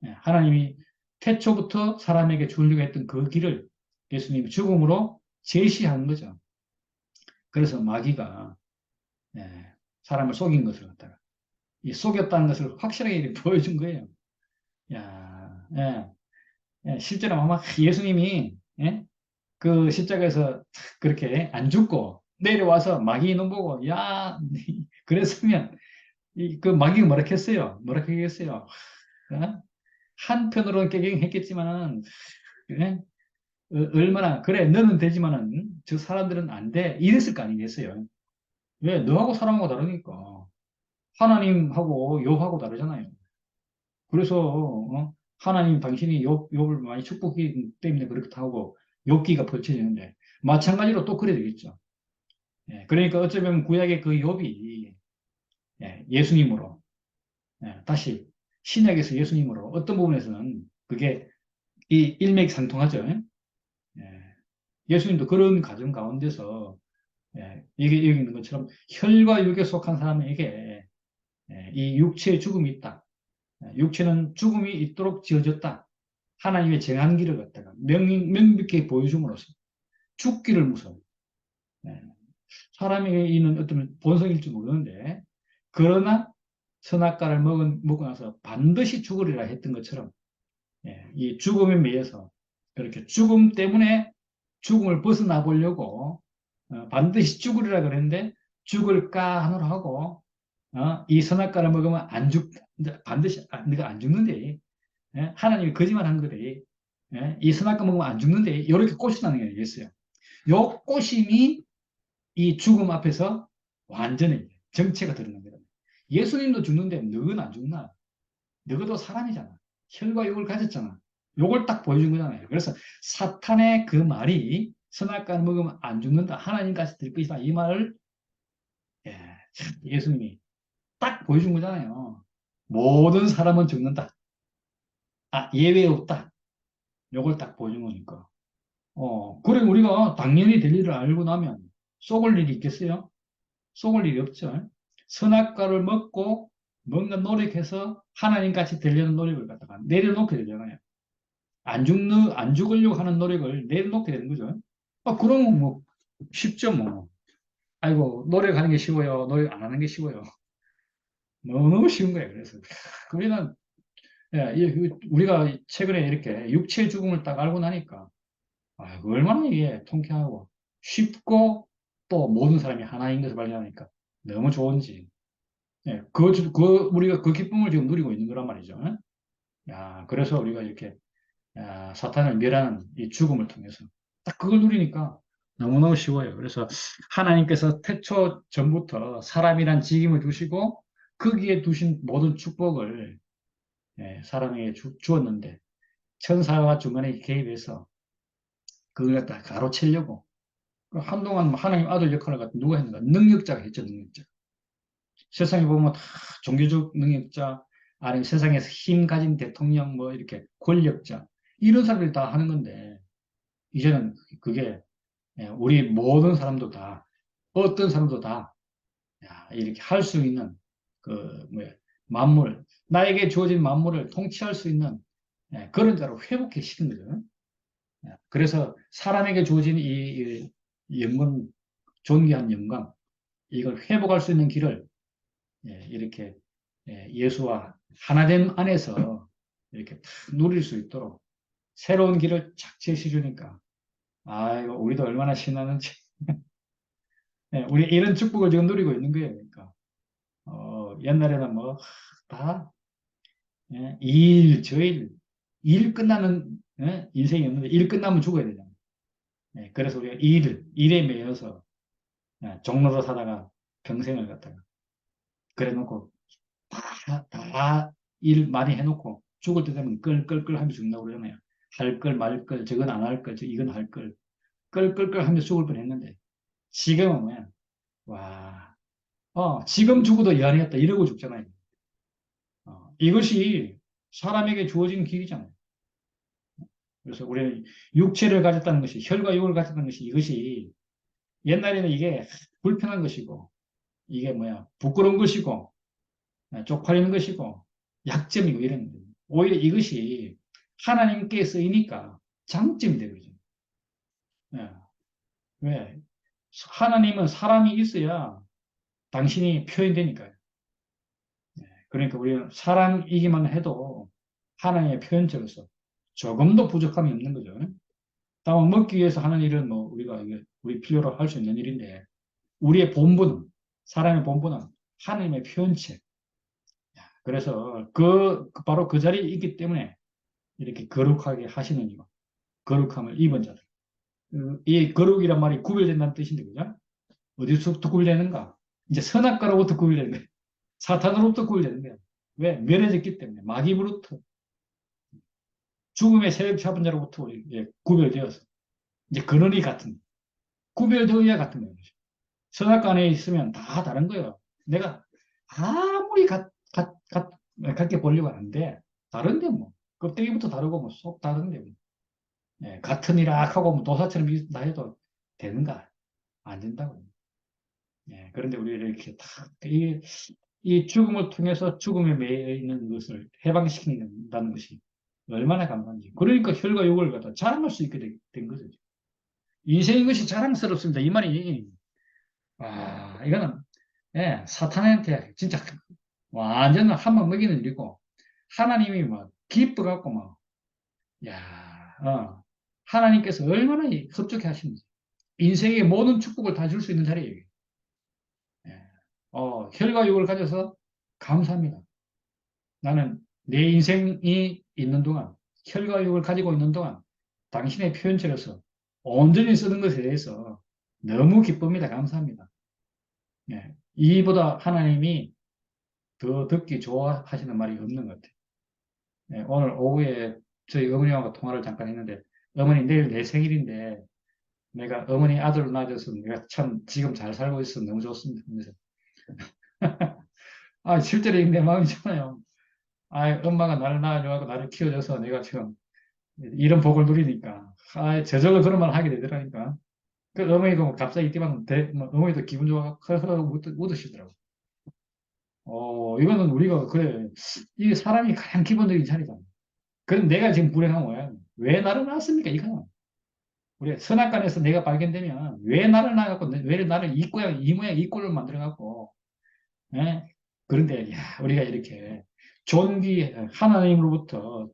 예, 하나님이 태초부터 사람에게 주려고 했던 그 길을 예수님이 죽음으로 제시한 거죠. 그래서 마귀가 예, 사람을 속인 것을 갖다가 이 속였다는 것을 확실하게 보여준 거예요. 야, 예, 예, 실제로 아마 예수님이 예? 그 십자가에서 그렇게 안 죽고 내려와서 마귀 이놈 보고 야 그랬으면 그 마귀가 뭐라 했어요? 뭐라 했겠어요? 어? 한편으로는 깨갱했겠지만은 예? 얼마나 그래 너는 되지만은 저 사람들은 안 돼 이랬을 거 아니겠어요? 왜 너하고 사람하고 다르니까 하나님하고 욥하고 다르잖아요. 그래서 하나님 당신이 욥을 많이 축복하기 때문에 그렇게 하고 욥기가 펼쳐지는데 마찬가지로 또 그래야 되겠죠. 예, 그러니까 어쩌면 구약의 그 욥이 예, 예수님으로 다시 신약에서 예수님으로 어떤 부분에서는 그게 이 일맥상통하죠. 예, 예수님도 그런 가정 가운데서 예, 이게 여기 있는 것처럼 혈과 육에 속한 사람에게 이 육체의 죽음이 있다. 육체는 죽음이 있도록 지어졌다. 하나님의 정한 길을 갖다가 명백히 보여줌으로써 죽기를 무서워. 예, 사람에게 있는 어떤 본성일 줄 모르는데 그러나 선악과를 먹고 나서 반드시 죽으리라 했던 것처럼 예, 이 죽음에 매여서 그렇게 죽음 때문에 죽음을 벗어나 보려고 반드시 죽으리라 그랬는데 죽을까 하노라 하고 이 선악과를 먹으면 안 반드시 네가 안 죽는데 예? 하나님이 거짓말한 거래. 예? 이 선악과 먹으면 안 죽는데 이렇게 꼬신다는 게 아니겠어요. 요 꼬심이 이 죽음 앞에서 완전히 정체가 드러난 거다. 예수님도 죽는데 너는 안 죽나? 너도 사람이잖아. 혈과 육을 가졌잖아. 요걸 딱 보여준 거잖아요. 그래서 사탄의 그 말이 선악과 먹으면 안 죽는다. 하나님까지 될 것이다. 이 말을 예, 예수님이 딱 보여준 거잖아요. 모든 사람은 죽는다. 예외 없다. 요걸 딱 보여준 거니까. 그래, 우리가 당연히 될 일을 알고 나면 속을 일이 있겠어요? 속을 일이 없죠. 선악과를 먹고 뭔가 노력해서 하나님같이 되려는 노력을 갖다가 내려놓게 되잖아요. 안 죽으려고 하는 노력을 내려놓게 되는 거죠. 그러면 뭐, 쉽죠, 뭐. 아이고, 노력하는 게 쉬워요. 노력 안 하는 게 쉬워요. 너무너무 쉬운 거예요. 그래서. 우리는, 예, 우리가 최근에 이렇게 육체의 죽음을 딱 알고 나니까, 얼마나 이게 통쾌하고 쉽고 또 모든 사람이 하나인 것을 발견하니까 너무 좋은지. 예, 우리가 그 기쁨을 지금 누리고 있는 거란 말이죠. 야, 그래서 우리가 이렇게 사탄을 멸하는 이 죽음을 통해서 딱 그걸 누리니까 너무너무 쉬워요. 그래서 하나님께서 태초 전부터 사람이란 직임을 주시고 거기에 두신 모든 축복을 사람에게 주었는데 천사가 중간에 개입해서 그걸 갖다 가로채려고 한동안 뭐 하나님 아들 역할을 갖다 누가 했는가? 능력자가 했죠, 능력자. 세상에 보면 다 종교적 능력자, 아니면 세상에서 힘 가진 대통령, 뭐 이렇게 권력자, 이런 사람들이 다 하는 건데, 이제는 그게 우리 모든 사람도 다, 어떤 사람도 다 이렇게 할 수 있는 뭐야, 만물, 나에게 주어진 만물을 통치할 수 있는 그런 자로 회복해 시킨 거죠. 그래서 사람에게 주어진 이 영광, 존귀한 영광, 이걸 회복할 수 있는 길을 이렇게 예수와 하나됨 안에서 이렇게 탁 누릴 수 있도록 새로운 길을 착 제시해주니까 이거 우리도 얼마나 신나는지 우리 이런 축복을 지금 누리고 있는 거예요. 그러니까 옛날에는 뭐 다 일, 저일, 일 끝나는 인생이 없는데 일 끝나면 죽어야 되잖아요. 그래서 우리가 일에 매여서 종로로 사다가 평생을 갖다가 그래 놓고 다 일 많이 해놓고 죽을 때 되면 끌끌끌 하면서 죽는다고 그러잖아요. 할 걸 말 걸, 저건 안 할 걸, 이건 할 걸, 끌끌끌 하면서 죽을 뻔했는데 지금은 뭐야? 와, 지금 죽어도 연이었다 이러고 죽잖아요. 이것이 사람에게 주어진 기회잖아요. 그래서 우리는 육체를 가졌다는 것이, 혈과 육을 가졌다는 것이 이것이 옛날에는 이게 불편한 것이고, 이게 뭐야, 부끄러운 것이고, 쪽팔리는 것이고, 약점이고 이런 거예요. 오히려 이것이 하나님께 쓰이니까 장점이 되거죠. 예. 왜? 하나님은 사람이 있어야 당신이 표현되니까요. 그러니까 우리는 사람이기만 해도 하나님의 표현자로서 조금도 부족함이 없는 거죠. 다만 먹기 위해서 하는 일은 뭐 우리가 이게 우리 필요로 할 수 있는 일인데 우리의 본분은 사람의 본분은 하나님의 표현체. 그래서 바로 그 자리에 있기 때문에 이렇게 거룩하게 하시는 이유, 거룩함을 입은 자들. 이 거룩이란 말이 구별된다는 뜻인데 그죠? 어디서부터 구별되는가? 이제 선악과로부터 구별되는 거예요. 사탄으로부터 구별되는 거예요. 왜? 멸해졌기 때문에 마귀로부터 죽음의 세력 잡은 자로부터 구별되어서 이제 근원이 같은 구별되어야 같은 거예요. 선악과 안에 있으면 다 다른 거예요. 내가 아무리 같게 보려고 하는데 다른데 뭐 껍데기부터 다르고 뭐 속 다른데 뭐. 같은 이락하고 뭐 도사처럼 있다 해도 되는가? 안 된다고. 그런데 우리 이렇게 이 죽음을 통해서 죽음에 매여 있는 것을 해방시킨다는 것이 얼마나 감사한지. 그러니까 혈과 육을 갖다 자랑할 수 있게 된 거죠. 인생인 것이 자랑스럽습니다. 이 말이, 이거는, 사탄한테 진짜 완전 한 방 먹이는 일이고, 하나님이 막 기뻐갖고 막, 야, 하나님께서 얼마나 흡족해 하시는지. 인생의 모든 축복을 다 줄 수 있는 자리예요. 예. 혈과 육을 가져서 감사합니다. 나는 내 인생이 있는 동안, 혈과 육을 가지고 있는 동안, 당신의 표현체로서 온전히 쓰는 것에 대해서 너무 기쁩니다. 감사합니다. 이보다 하나님이 더 듣기 좋아하시는 말이 없는 것 같아요. 오늘 오후에 저희 어머니하고 통화를 잠깐 했는데, 어머니 내일 내 생일인데, 내가 어머니 아들로 낳아줘서 내가 참 지금 잘 살고 있어서 너무 좋습니다. 그래서, 실제로 내 마음이잖아요. 엄마가 나를 낳아줘서 나를 키워줘서 내가 지금 이런 복을 누리니까, 저절로 그런 말 하게 되더라니까. 그 어머니도 뭐 갑자기 이때만 뭐 어머니도 기분 좋아서 허허 웃으시더라고. 이거는 우리가 그래. 이 사람이 가장 기본적인 자리다. 그럼 내가 지금 불행한 거야. 왜 나를 낳았습니까? 이거는. 우리 선악간에서 내가 발견되면 왜 나를 낳았고, 왜 나를 이 모양, 이 꼴로 만들어갖고, 예? 그런데, 야, 우리가 이렇게 하나님으로부터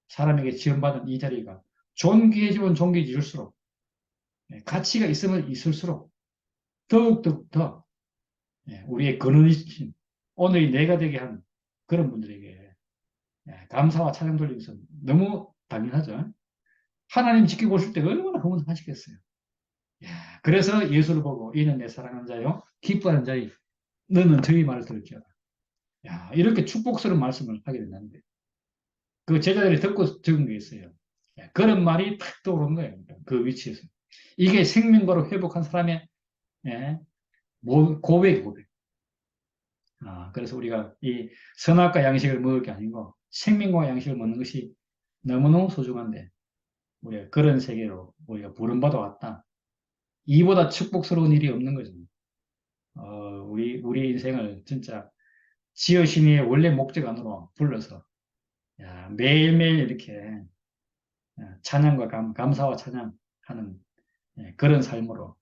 사람에게 지원받은 이 자리가 존귀해지면 존귀해질수록, 가치가 있으면 있을수록 더욱더 더, 우리의 근원이신 오늘이 내가 되게 한 그런 분들에게 감사와 찬양 돌리면서 너무 당연하죠. 하나님 지켜보실 때 얼마나 흥분하시겠어요. 그래서 예수를 보고 이는 내 사랑하는 자요 기뻐하는 자이 너는 저희 말을 들을지어다. 이렇게 축복스러운 말씀을 하게 된다는데 그 제자들이 듣고 적은 게 있어요. 그런 말이 탁 떠오르는 거예요. 그 위치에서. 이게 생명바로 회복한 사람의 예, 고백. 그래서 우리가 이 선악과 양식을 먹을 게 아니고 생명과 양식을 먹는 것이 너무너무 소중한데 우리가 그런 세계로 우리가 부름받아 왔다. 이보다 축복스러운 일이 없는 거죠. 우리 인생을 진짜 지어심의 원래 목적 안으로 불러서 매일매일 이렇게 찬양과 감사와 찬양하는 그런 삶으로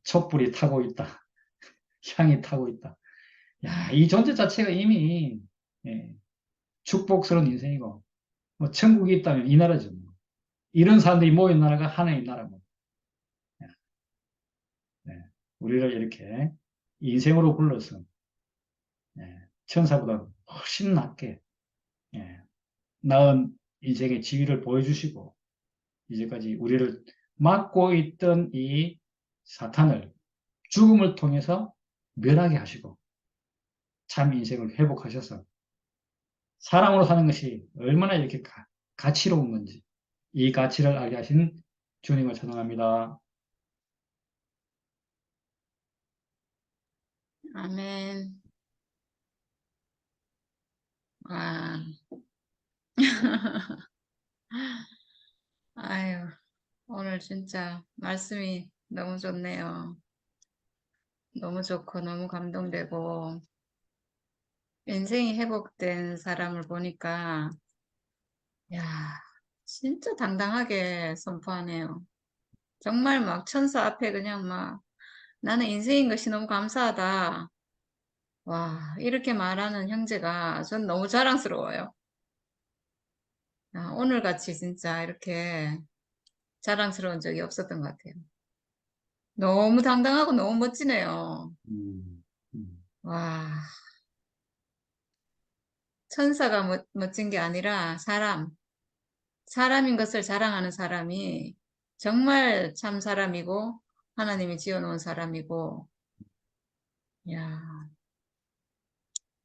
촛불이 타고 있다. 향이 타고 있다. 이 존재 자체가 이미 예, 축복스러운 인생이고 뭐 천국이 있다면 이 나라죠. 뭐. 이런 사람들이 모인 나라가 하나의 나라고. 예, 우리를 이렇게 인생으로 불러서 천사보다 훨씬 낫게 예, 나은 인생의 지위를 보여주시고 이제까지 우리를 막고 있던 이 사탄을 죽음을 통해서 멸하게 하시고 참 인생을 회복하셔서 사람으로 사는 것이 얼마나 이렇게 가치로운 건지 이 가치를 알게 하신 주님을 찬양합니다. 아멘. 와. 아유, 오늘 진짜 말씀이 너무 좋네요. 너무 좋고 너무 감동되고 인생이 회복된 사람을 보니까 야, 진짜 당당하게 선포하네요. 정말 막 천사 앞에 그냥 막 나는 인생인 것이 너무 감사하다. 와, 이렇게 말하는 형제가 전 너무 자랑스러워요. 오늘같이 진짜 이렇게 자랑스러운 적이 없었던 것 같아요. 너무 당당하고 너무 멋지네요. 음, 음, 와, 천사가 멋진 게 아니라 사람인 것을 자랑하는 사람이 정말 참 사람이고 하나님이 지어놓은 사람이고, 야,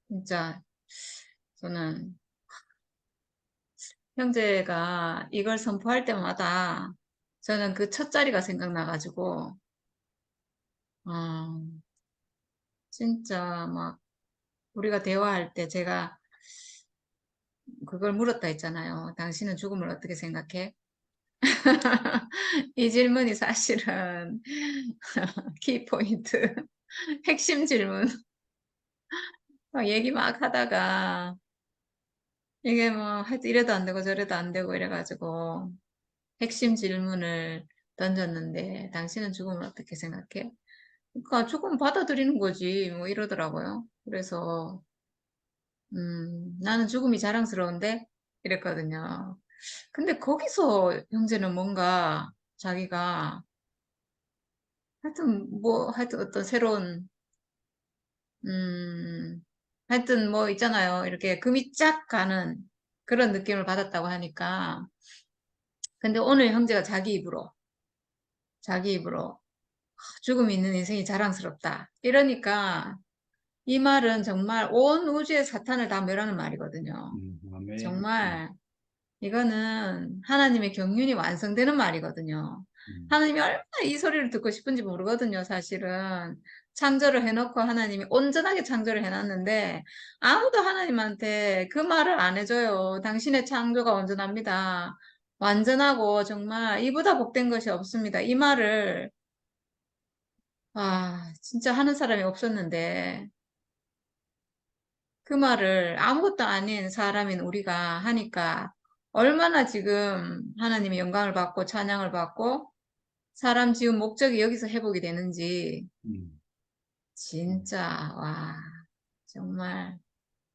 진짜 저는 형제가 이걸 선포할 때마다 저는 그 첫 자리가 생각나가지고, 어, 진짜 막 우리가 대화할 때 제가 그걸 물었다 했잖아요. 당신은 죽음을 어떻게 생각해? 이 질문이 사실은 키포인트, 핵심 질문. 얘기 막 하다가 이게 뭐 하여튼 이래도 안 되고 저래도 안 되고 이래가지고 핵심 질문을 던졌는데 당신은 죽음을 어떻게 생각해? 그러니까 죽음 받아들이는 거지 뭐 이러더라고요. 그래서 나는 죽음이 자랑스러운데 이랬거든요. 근데 거기서 형제는 뭔가 자기가 하여튼 어떤 새로운 음 하여튼 뭐 있잖아요. 이렇게 금이 쫙 가는 그런 느낌을 받았다고 하니까 근데 오늘 형제가 자기 입으로 죽음이 있는 인생이 자랑스럽다. 이러니까 이 말은 정말 온 우주의 사탄을 다 멸하는 말이거든요. 아멘. 정말 이거는 하나님의 경륜이 완성되는 말이거든요. 음, 하나님이 얼마나 이 소리를 듣고 싶은지 모르거든요, 사실은. 창조를 해놓고 하나님이 온전하게 창조를 해놨는데 아무도 하나님한테 그 말을 안 해줘요. 당신의 창조가 온전합니다. 완전하고 정말 이보다 복된 것이 없습니다. 이 말을 진짜 하는 사람이 없었는데 그 말을 아무것도 아닌 사람인 우리가 하니까 얼마나 지금 하나님의 영광을 받고 찬양을 받고 사람 지은 목적이 여기서 회복이 되는지 음, 음, 진짜 와 정말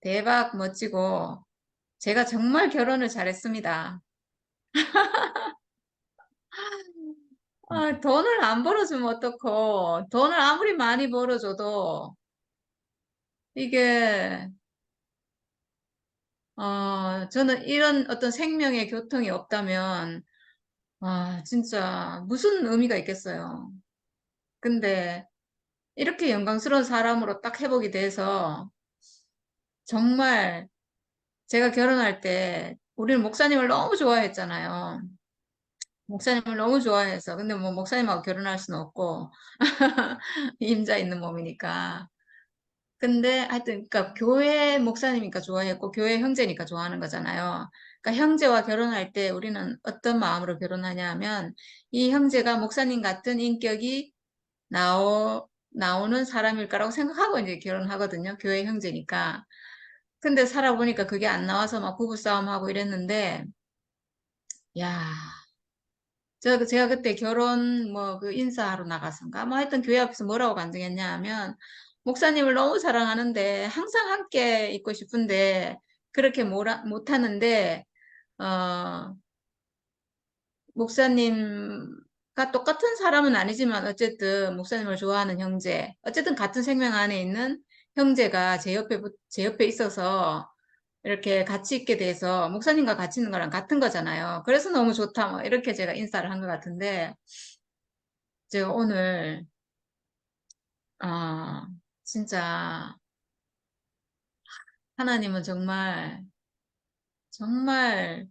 대박 멋지고 제가 정말 결혼을 잘했습니다. 돈을 안 벌어주면 어떡고 돈을 아무리 많이 벌어줘도 이게 저는 이런 어떤 생명의 교통이 없다면 진짜 무슨 의미가 있겠어요. 근데 이렇게 영광스러운 사람으로 딱 회복이 돼서 정말 제가 결혼할 때 우리는 목사님을 너무 좋아했잖아요. 목사님을 너무 좋아해서 근데 뭐 목사님하고 결혼할 수는 없고 임자 있는 몸이니까. 근데 하여튼 그러니까 교회 목사님이니까 좋아했고 교회 형제니까 좋아하는 거잖아요. 그러니까 형제와 결혼할 때 우리는 어떤 마음으로 결혼하냐 하면 이 형제가 목사님 같은 인격이 나오는 사람일 거라고 생각하고 이제 결혼하거든요. 교회 형제니까. 근데 살아보니까 그게 안 나와서 막 부부싸움하고 이랬는데, 야, 제가 그때 결혼 뭐 그 인사하러 나갔은가? 뭐 하여튼 교회 앞에서 뭐라고 간증했냐 하면, 목사님을 너무 사랑하는데, 항상 함께 있고 싶은데, 그렇게 못하는데, 어, 목사님과 똑같은 사람은 아니지만 어쨌든 목사님을 좋아하는 형제, 어쨌든 같은 생명 안에 있는 형제가 제 옆에 있어서 이렇게 같이 있게 돼서 목사님과 같이 있는 거랑 같은 거잖아요. 그래서 너무 좋다. 뭐 이렇게 제가 인사를 한 것 같은데 제가 오늘 아, 진짜 하나님은 정말, 정말,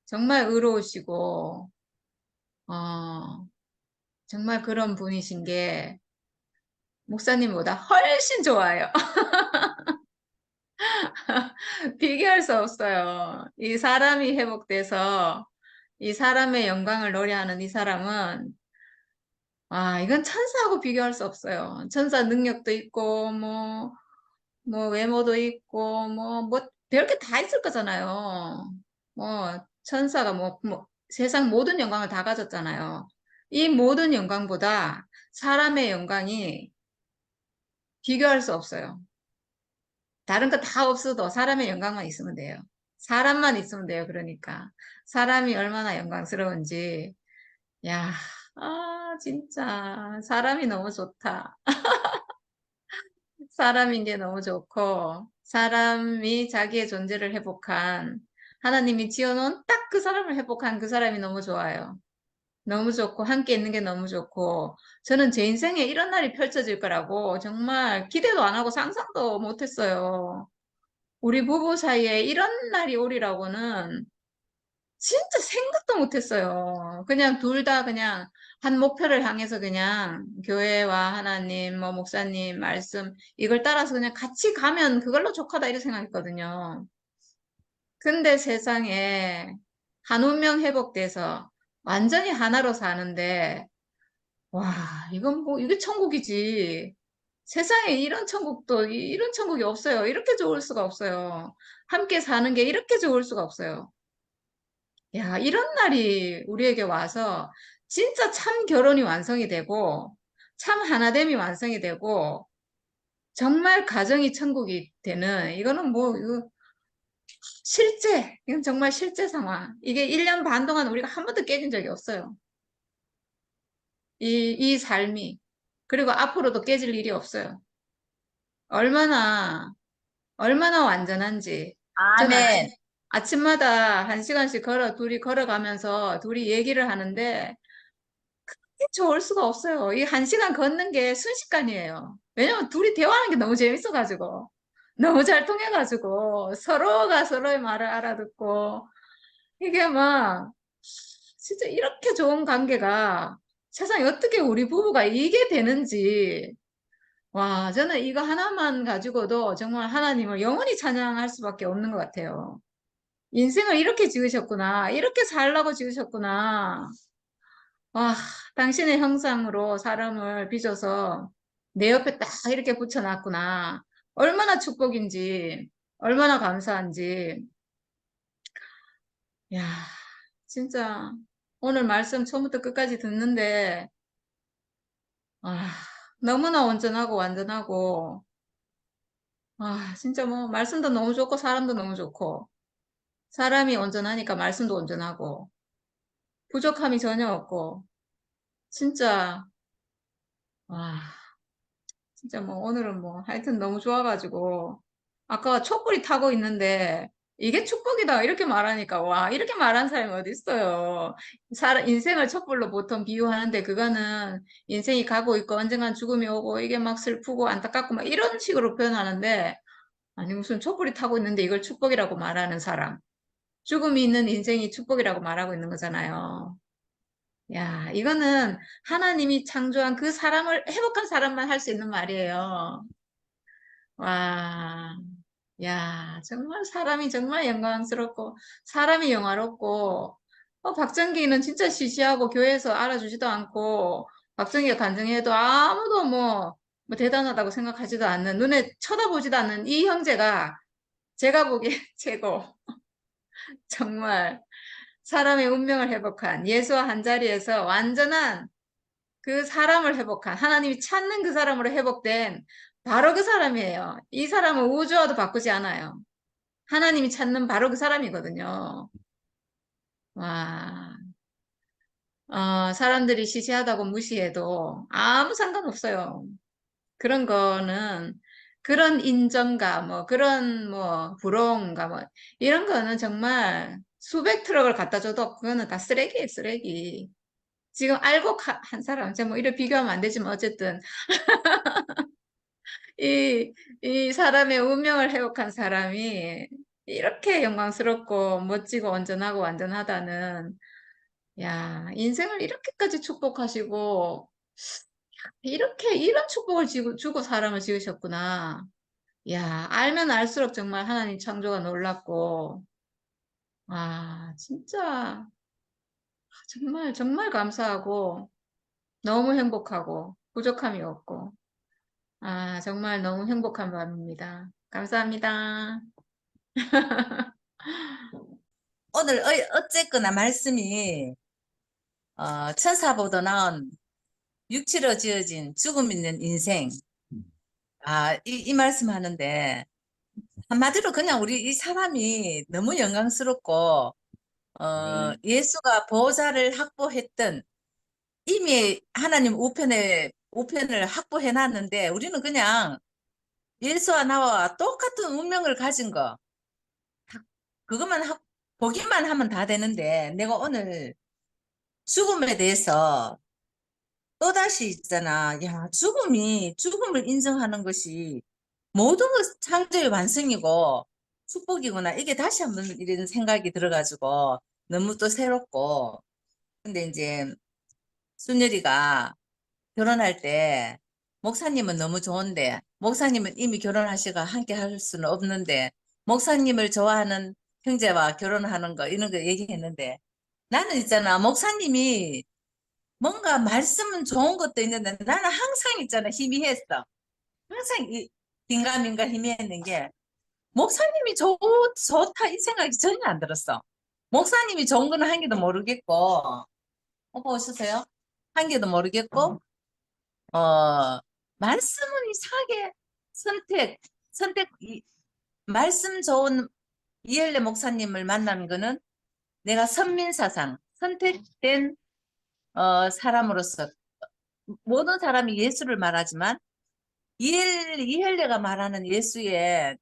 정말 의로우시고, 어, 정말 그런 분이신 게 목사님보다 훨씬 좋아요. 비교할 수 없어요. 이 사람이 회복돼서 이 사람의 영광을 노래하는 이 사람은, 이건 천사하고 비교할 수 없어요. 천사 능력도 있고, 뭐 외모도 있고 뭐 별게 다 있을 거잖아요. 천사가 세상 모든 영광을 다 가졌잖아요. 이 모든 영광보다 사람의 영광이 비교할 수 없어요. 다른 거 다 없어도 사람의 영광만 있으면 돼요. 사람만 있으면 돼요. 그러니까 사람이 얼마나 영광스러운지. 야, 진짜 사람이 너무 좋다. 사람인 게 너무 좋고, 사람이 자기의 존재를 회복한, 하나님이 지어놓은 딱 그 사람을 회복한 그 사람이 너무 좋아요. 너무 좋고, 함께 있는 게 너무 좋고, 저는 제 인생에 이런 날이 펼쳐질 거라고 정말 기대도 안 하고 상상도 못 했어요. 우리 부부 사이에 이런 날이 오리라고는 진짜 생각도 못했어요. 그냥 둘 다 그냥 한 목표를 향해서 그냥 교회와 하나님, 뭐 목사님 말씀 이걸 따라서 그냥 같이 가면 그걸로 족하다 이렇게 생각했거든요. 근데 세상에 한 운명 회복돼서 완전히 하나로 사는데 와, 이건 뭐 이게 천국이지. 세상에 이런 천국도 이런 천국이 없어요. 이렇게 좋을 수가 없어요. 함께 사는 게 이렇게 좋을 수가 없어요. 야, 이런 날이 우리에게 와서 진짜 참 결혼이 완성이 되고, 참 하나됨이 완성이 되고, 정말 가정이 천국이 되는, 이거는 이거 이건 정말 실제 상황. 이게 1년 반 동안 우리가 한 번도 깨진 적이 없어요. 이 삶이. 그리고 앞으로도 깨질 일이 없어요. 얼마나, 얼마나 완전한지. 전 아멘. 아침마다 1시간씩 둘이 걸어가면서 둘이 얘기를 하는데, 좋을 수가 없어요. 이 1시간 걷는 게 순식간이에요. 왜냐면 둘이 대화하는 게 너무 재밌어가지고. 너무 잘 통해가지고. 서로가 서로의 말을 알아듣고. 이게 막, 진짜 이렇게 좋은 관계가 세상에 어떻게 우리 부부가 이게 되는지. 와, 저는 이거 하나만 가지고도 정말 하나님을 영원히 찬양할 수밖에 없는 것 같아요. 인생을 이렇게 지으셨구나. 이렇게 살라고 지으셨구나. 와, 당신의 형상으로 사람을 빚어서 내 옆에 딱 이렇게 붙여놨구나. 얼마나 축복인지, 얼마나 감사한지. 야, 진짜 오늘 말씀 처음부터 끝까지 듣는데, 아, 너무나 온전하고 완전하고, 진짜 뭐 말씀도 너무 좋고 사람도 너무 좋고, 사람이 온전하니까 말씀도 온전하고, 부족함이 전혀 없고, 진짜, 와. 진짜 뭐 오늘은 뭐 하여튼 너무 좋아가지고 아까 촛불이 타고 있는데 이게 축복이다 이렇게 말하니까 와 이렇게 말하는 사람이 어디 있어요. 인생을 촛불로 보통 비유하는데 그거는 인생이 가고 있고 언젠간 죽음이 오고 이게 막 슬프고 안타깝고 막 이런 식으로 표현하는데 아니 무슨 촛불이 타고 있는데 이걸 축복이라고 말하는 사람. 죽음이 있는 인생이 축복이라고 말하고 있는 거잖아요. 야, 이거는 하나님이 창조한 그 사람을 회복한 사람만 할 수 있는 말이에요. 와, 야, 정말 사람이 정말 영광스럽고, 사람이 영화롭고, 박정기는 진짜 시시하고 교회에서 알아주지도 않고, 박정기가 간증해도 아무도 뭐 대단하다고 생각하지도 않는, 눈에 쳐다보지도 않는 이 형제가 제가 보기에 최고. 정말 사람의 운명을 회복한 예수와 한 자리에서 완전한 그 사람을 회복한 하나님이 찾는 그 사람으로 회복된 바로 그 사람이에요. 이 사람은 우주와도 바꾸지 않아요. 하나님이 찾는 바로 그 사람이거든요. 와, 사람들이 시시하다고 무시해도 아무 상관없어요. 그런 거는 그런 인정감, 그런 부러움감, 이런 거는 정말 수백 트럭을 갖다 줘도 그거는 다 쓰레기예요, 쓰레기. 지금 알고 한 사람, 제가 뭐 이래 비교하면 안 되지만 어쨌든 이 사람의 운명을 회복한 사람이 이렇게 영광스럽고 멋지고 온전하고 완전하다는, 야, 인생을 이렇게까지 축복하시고 이렇게 이런 축복을 주고 사람을 지으셨구나. 야, 알면 알수록 정말 하나님 창조가 놀랍고, 아, 진짜 정말 정말 감사하고 너무 행복하고 부족함이 없고, 아, 정말 너무 행복한 밤입니다. 감사합니다. 오늘 어쨌거나 말씀이 천사보다 나은 육체로 지어진 죽음 있는 인생. 이 말씀 하는데 한마디로 그냥 우리 이 사람이 너무 영광스럽고 예수가 보호자를 확보했던 이미 하나님 우편을 확보해 놨는데 우리는 그냥 예수와 나와 똑같은 운명을 가진 거 그것만 보기만 하면 다 되는데 내가 오늘 죽음에 대해서 또다시 있잖아. 야, 죽음을 인정하는 것이 모든 것 창조의 완성이고 축복이구나. 이게 다시 한번 이런 생각이 들어가지고 너무 또 새롭고. 근데 이제 순열이가 결혼할 때 목사님은 너무 좋은데 목사님은 이미 결혼하시고 함께 할 수는 없는데 목사님을 좋아하는 형제와 결혼하는 거 이런 거 얘기했는데 나는 있잖아. 목사님이 뭔가 말씀은 좋은 것도 있는데 나는 항상 있잖아. 희미했어. 항상 긴가민가 희미했는 게 목사님이 좋다 이 생각이 전혀 안 들었어. 목사님이 좋은 거는 한 개도 모르겠고 오빠 오셨어요? 한 개도 모르겠고 말씀은 이상하게 선택 말씀 좋은 이엘레 목사님을 만난 거는 내가 선민사상 선택된 사람으로서 모든 사람이 예수를 말하지만 이헬레가 말하는 예수의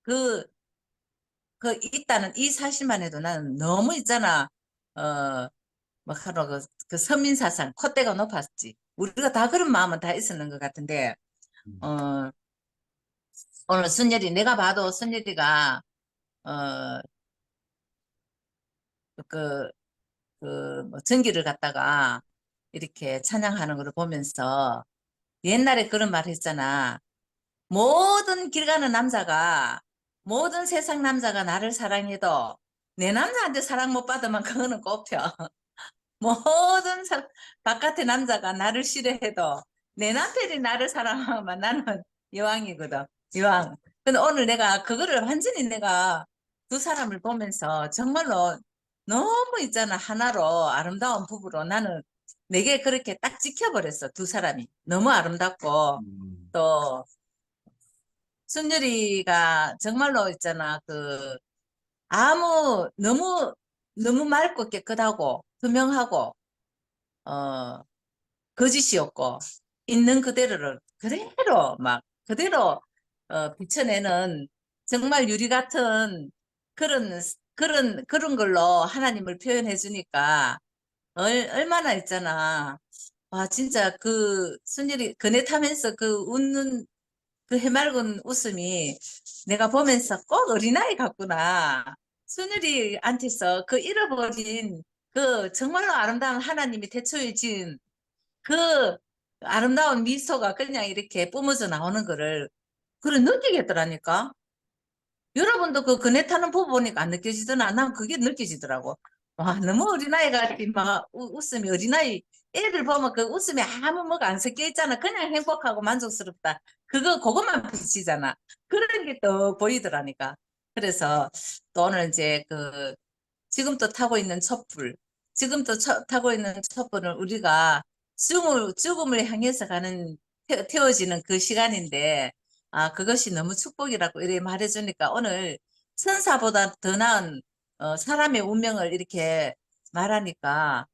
그, 있다는 이 사실만 해도 나는 너무 있잖아. 뭐 하러 그 선민사상 콧대가 높았지. 우리가 다 그런 마음은 다 있었는 것 같은데, 어, 오늘 순열이, 내가 봐도 순열이가, 어, 그, 뭐 전기를 갖다가 이렇게 찬양하는 걸 보면서 옛날에 그런 말 했잖아. 모든 길 가는 남자가 모든 세상 남자가 나를 사랑해도 내 남자한테 사랑 못 받으면 그거는 꼽혀. 모든 바깥의 남자가 나를 싫어해도 내 남편이 나를 사랑하면 나는 여왕이거든. 여왕. 근데 오늘 내가 그거를 완전히 내가 두 사람을 보면서 정말로 너무 있잖아. 하나로 아름다운 부부로 나는 내게 그렇게 딱 지켜버렸어. 두 사람이. 너무 아름답고 또 순열이가 정말로 있잖아. 너무 맑고 깨끗하고 투명하고, 거짓이 없고, 있는 그대로 그대로, 비춰내는 정말 유리 같은 그런 걸로 하나님을 표현해 주니까, 얼마나 있잖아. 진짜 순열이 그네 타면서 웃는 그 해맑은 웃음이 내가 보면서 꼭 어린아이 같구나. 순율이한테서 그 잃어버린 정말로 아름다운 하나님이 태초에 지은 그 아름다운 미소가 그냥 이렇게 뿜어져 나오는 거를 그걸 느끼겠더라니까. 여러분도 그네 타는 부부 보니까 안 느껴지더나? 난 그게 느껴지더라고. 와, 너무 어린아이 같이 막 웃음이 어린아이 애들 보면 그 웃음이 아무 뭐가 안 섞여 있잖아. 그냥 행복하고 만족스럽다. 그것만 비치잖아. 그런 게 또 보이더라니까. 그래서 또 오늘 이제 지금 또 타고 있는 촛불, 지금 또 타고 있는 촛불은 우리가 죽음을 향해서 태워지는 그 시간인데, 그것이 너무 축복이라고 이렇게 말해주니까 오늘 천사보다 더 나은 사람의 운명을 이렇게 말하니까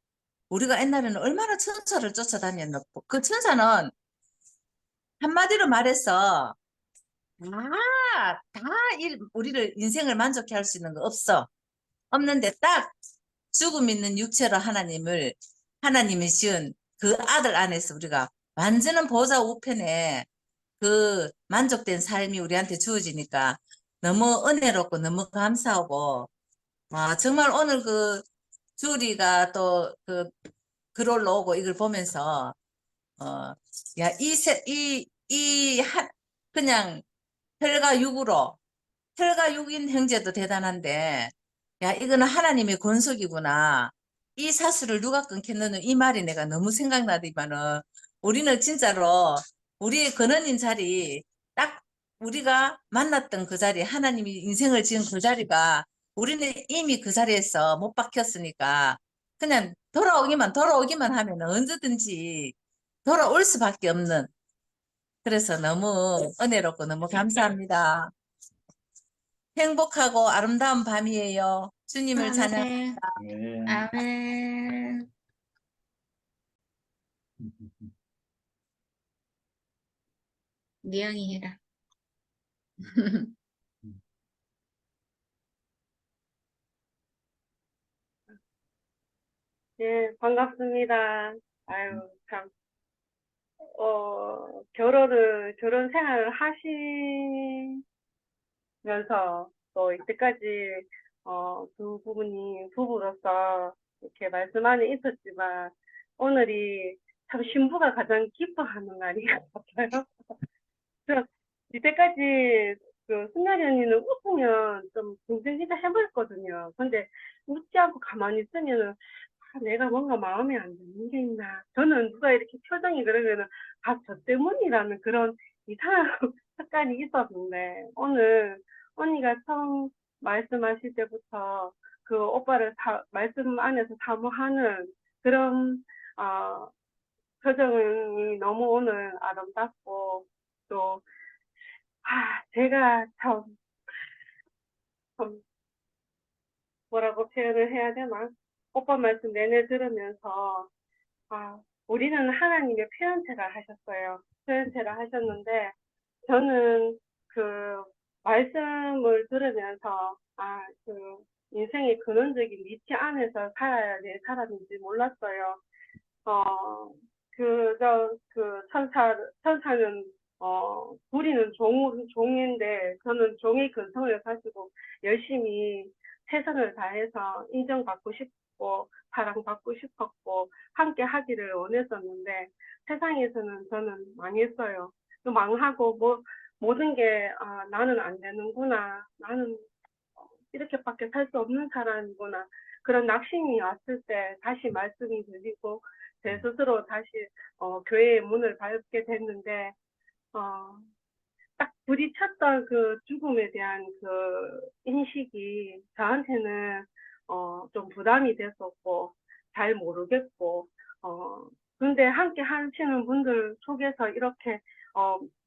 우리가 옛날에는 얼마나 천사를 쫓아다녔나. 그 천사는 한마디로 말해서 다 우리를 인생을 만족해 할 수 있는 거 없어. 없는데 딱 죽음 있는 육체로 하나님을 하나님이 지은 그 아들 안에서 우리가 완전한 보좌 우편에 그 만족된 삶이 우리한테 주어지니까 너무 은혜롭고 너무 감사하고, 정말 오늘 그 주리가 또 그 글 올라오고 이걸 보면서, 야, 그냥 혈과 육으로, 혈과 육인 형제도 대단한데, 야, 이거는 하나님의 권속이구나. 이 사수를 누가 끊겠느냐, 이 말이 내가 너무 생각나더니만은, 우리는 진짜로, 우리의 근원인 자리, 딱 우리가 만났던 그 자리, 하나님이 인생을 지은 그 자리가, 우리는 이미 그 자리에서 못 박혔으니까, 그냥 돌아오기만 하면 언제든지 돌아올 수밖에 없는, 그래서 너무 은혜롭고 너무 감사합니다. 행복하고 아름다운 밤이에요. 주님을 찬양. 아멘. 네. 아멘. 미영이 해라. 예, 반갑습니다. 아유, 참, 결혼 생활을 하시면서 또 이때까지, 두 분이 부부로서 이렇게 말씀 안에 있었지만, 오늘이 참 신부가 가장 기뻐하는 날인 것 같아요. 저 이때까지 그 승날이 언니는 웃으면 좀 긍정기다 해보였거든요. 근데 웃지 않고 가만히 있으면은 내가 뭔가 마음에 안 드는 게 있나. 저는 누가 이렇게 표정이 그러면은 저 때문이라는 그런 이상한 습관이 있었는데 오늘 언니가 처음 말씀하실 때부터 그 오빠를 말씀 안에서 사모하는 그런 표정이 너무 오늘 아름답고 또 제가 참 뭐라고 표현을 해야 되나? 오빠 말씀 내내 들으면서, 우리는 하나님의 표현체를 하셨어요. 표현체를 하셨는데, 저는 그 말씀을 들으면서, 그 인생의 근원적인 위치 안에서 살아야 될 사람인지 몰랐어요. 천사는, 부리는 종인데, 저는 종의 근성을 가지고 열심히 최선을 다해서 인정받고 싶고, 사랑받고 싶었고, 함께 하기를 원했었는데, 세상에서는 저는 망했어요. 또 망하고, 모든 게, 나는 안 되는구나. 나는 이렇게밖에 살 수 없는 사람이구나. 그런 낙심이 왔을 때 다시 말씀이 들리고 제 스스로 다시 교회의 문을 밟게 됐는데 딱 부딪혔던 그 죽음에 대한 그 인식이 저한테는 좀 부담이 됐었고 잘 모르겠고 근데 함께 하시는 분들 속에서 이렇게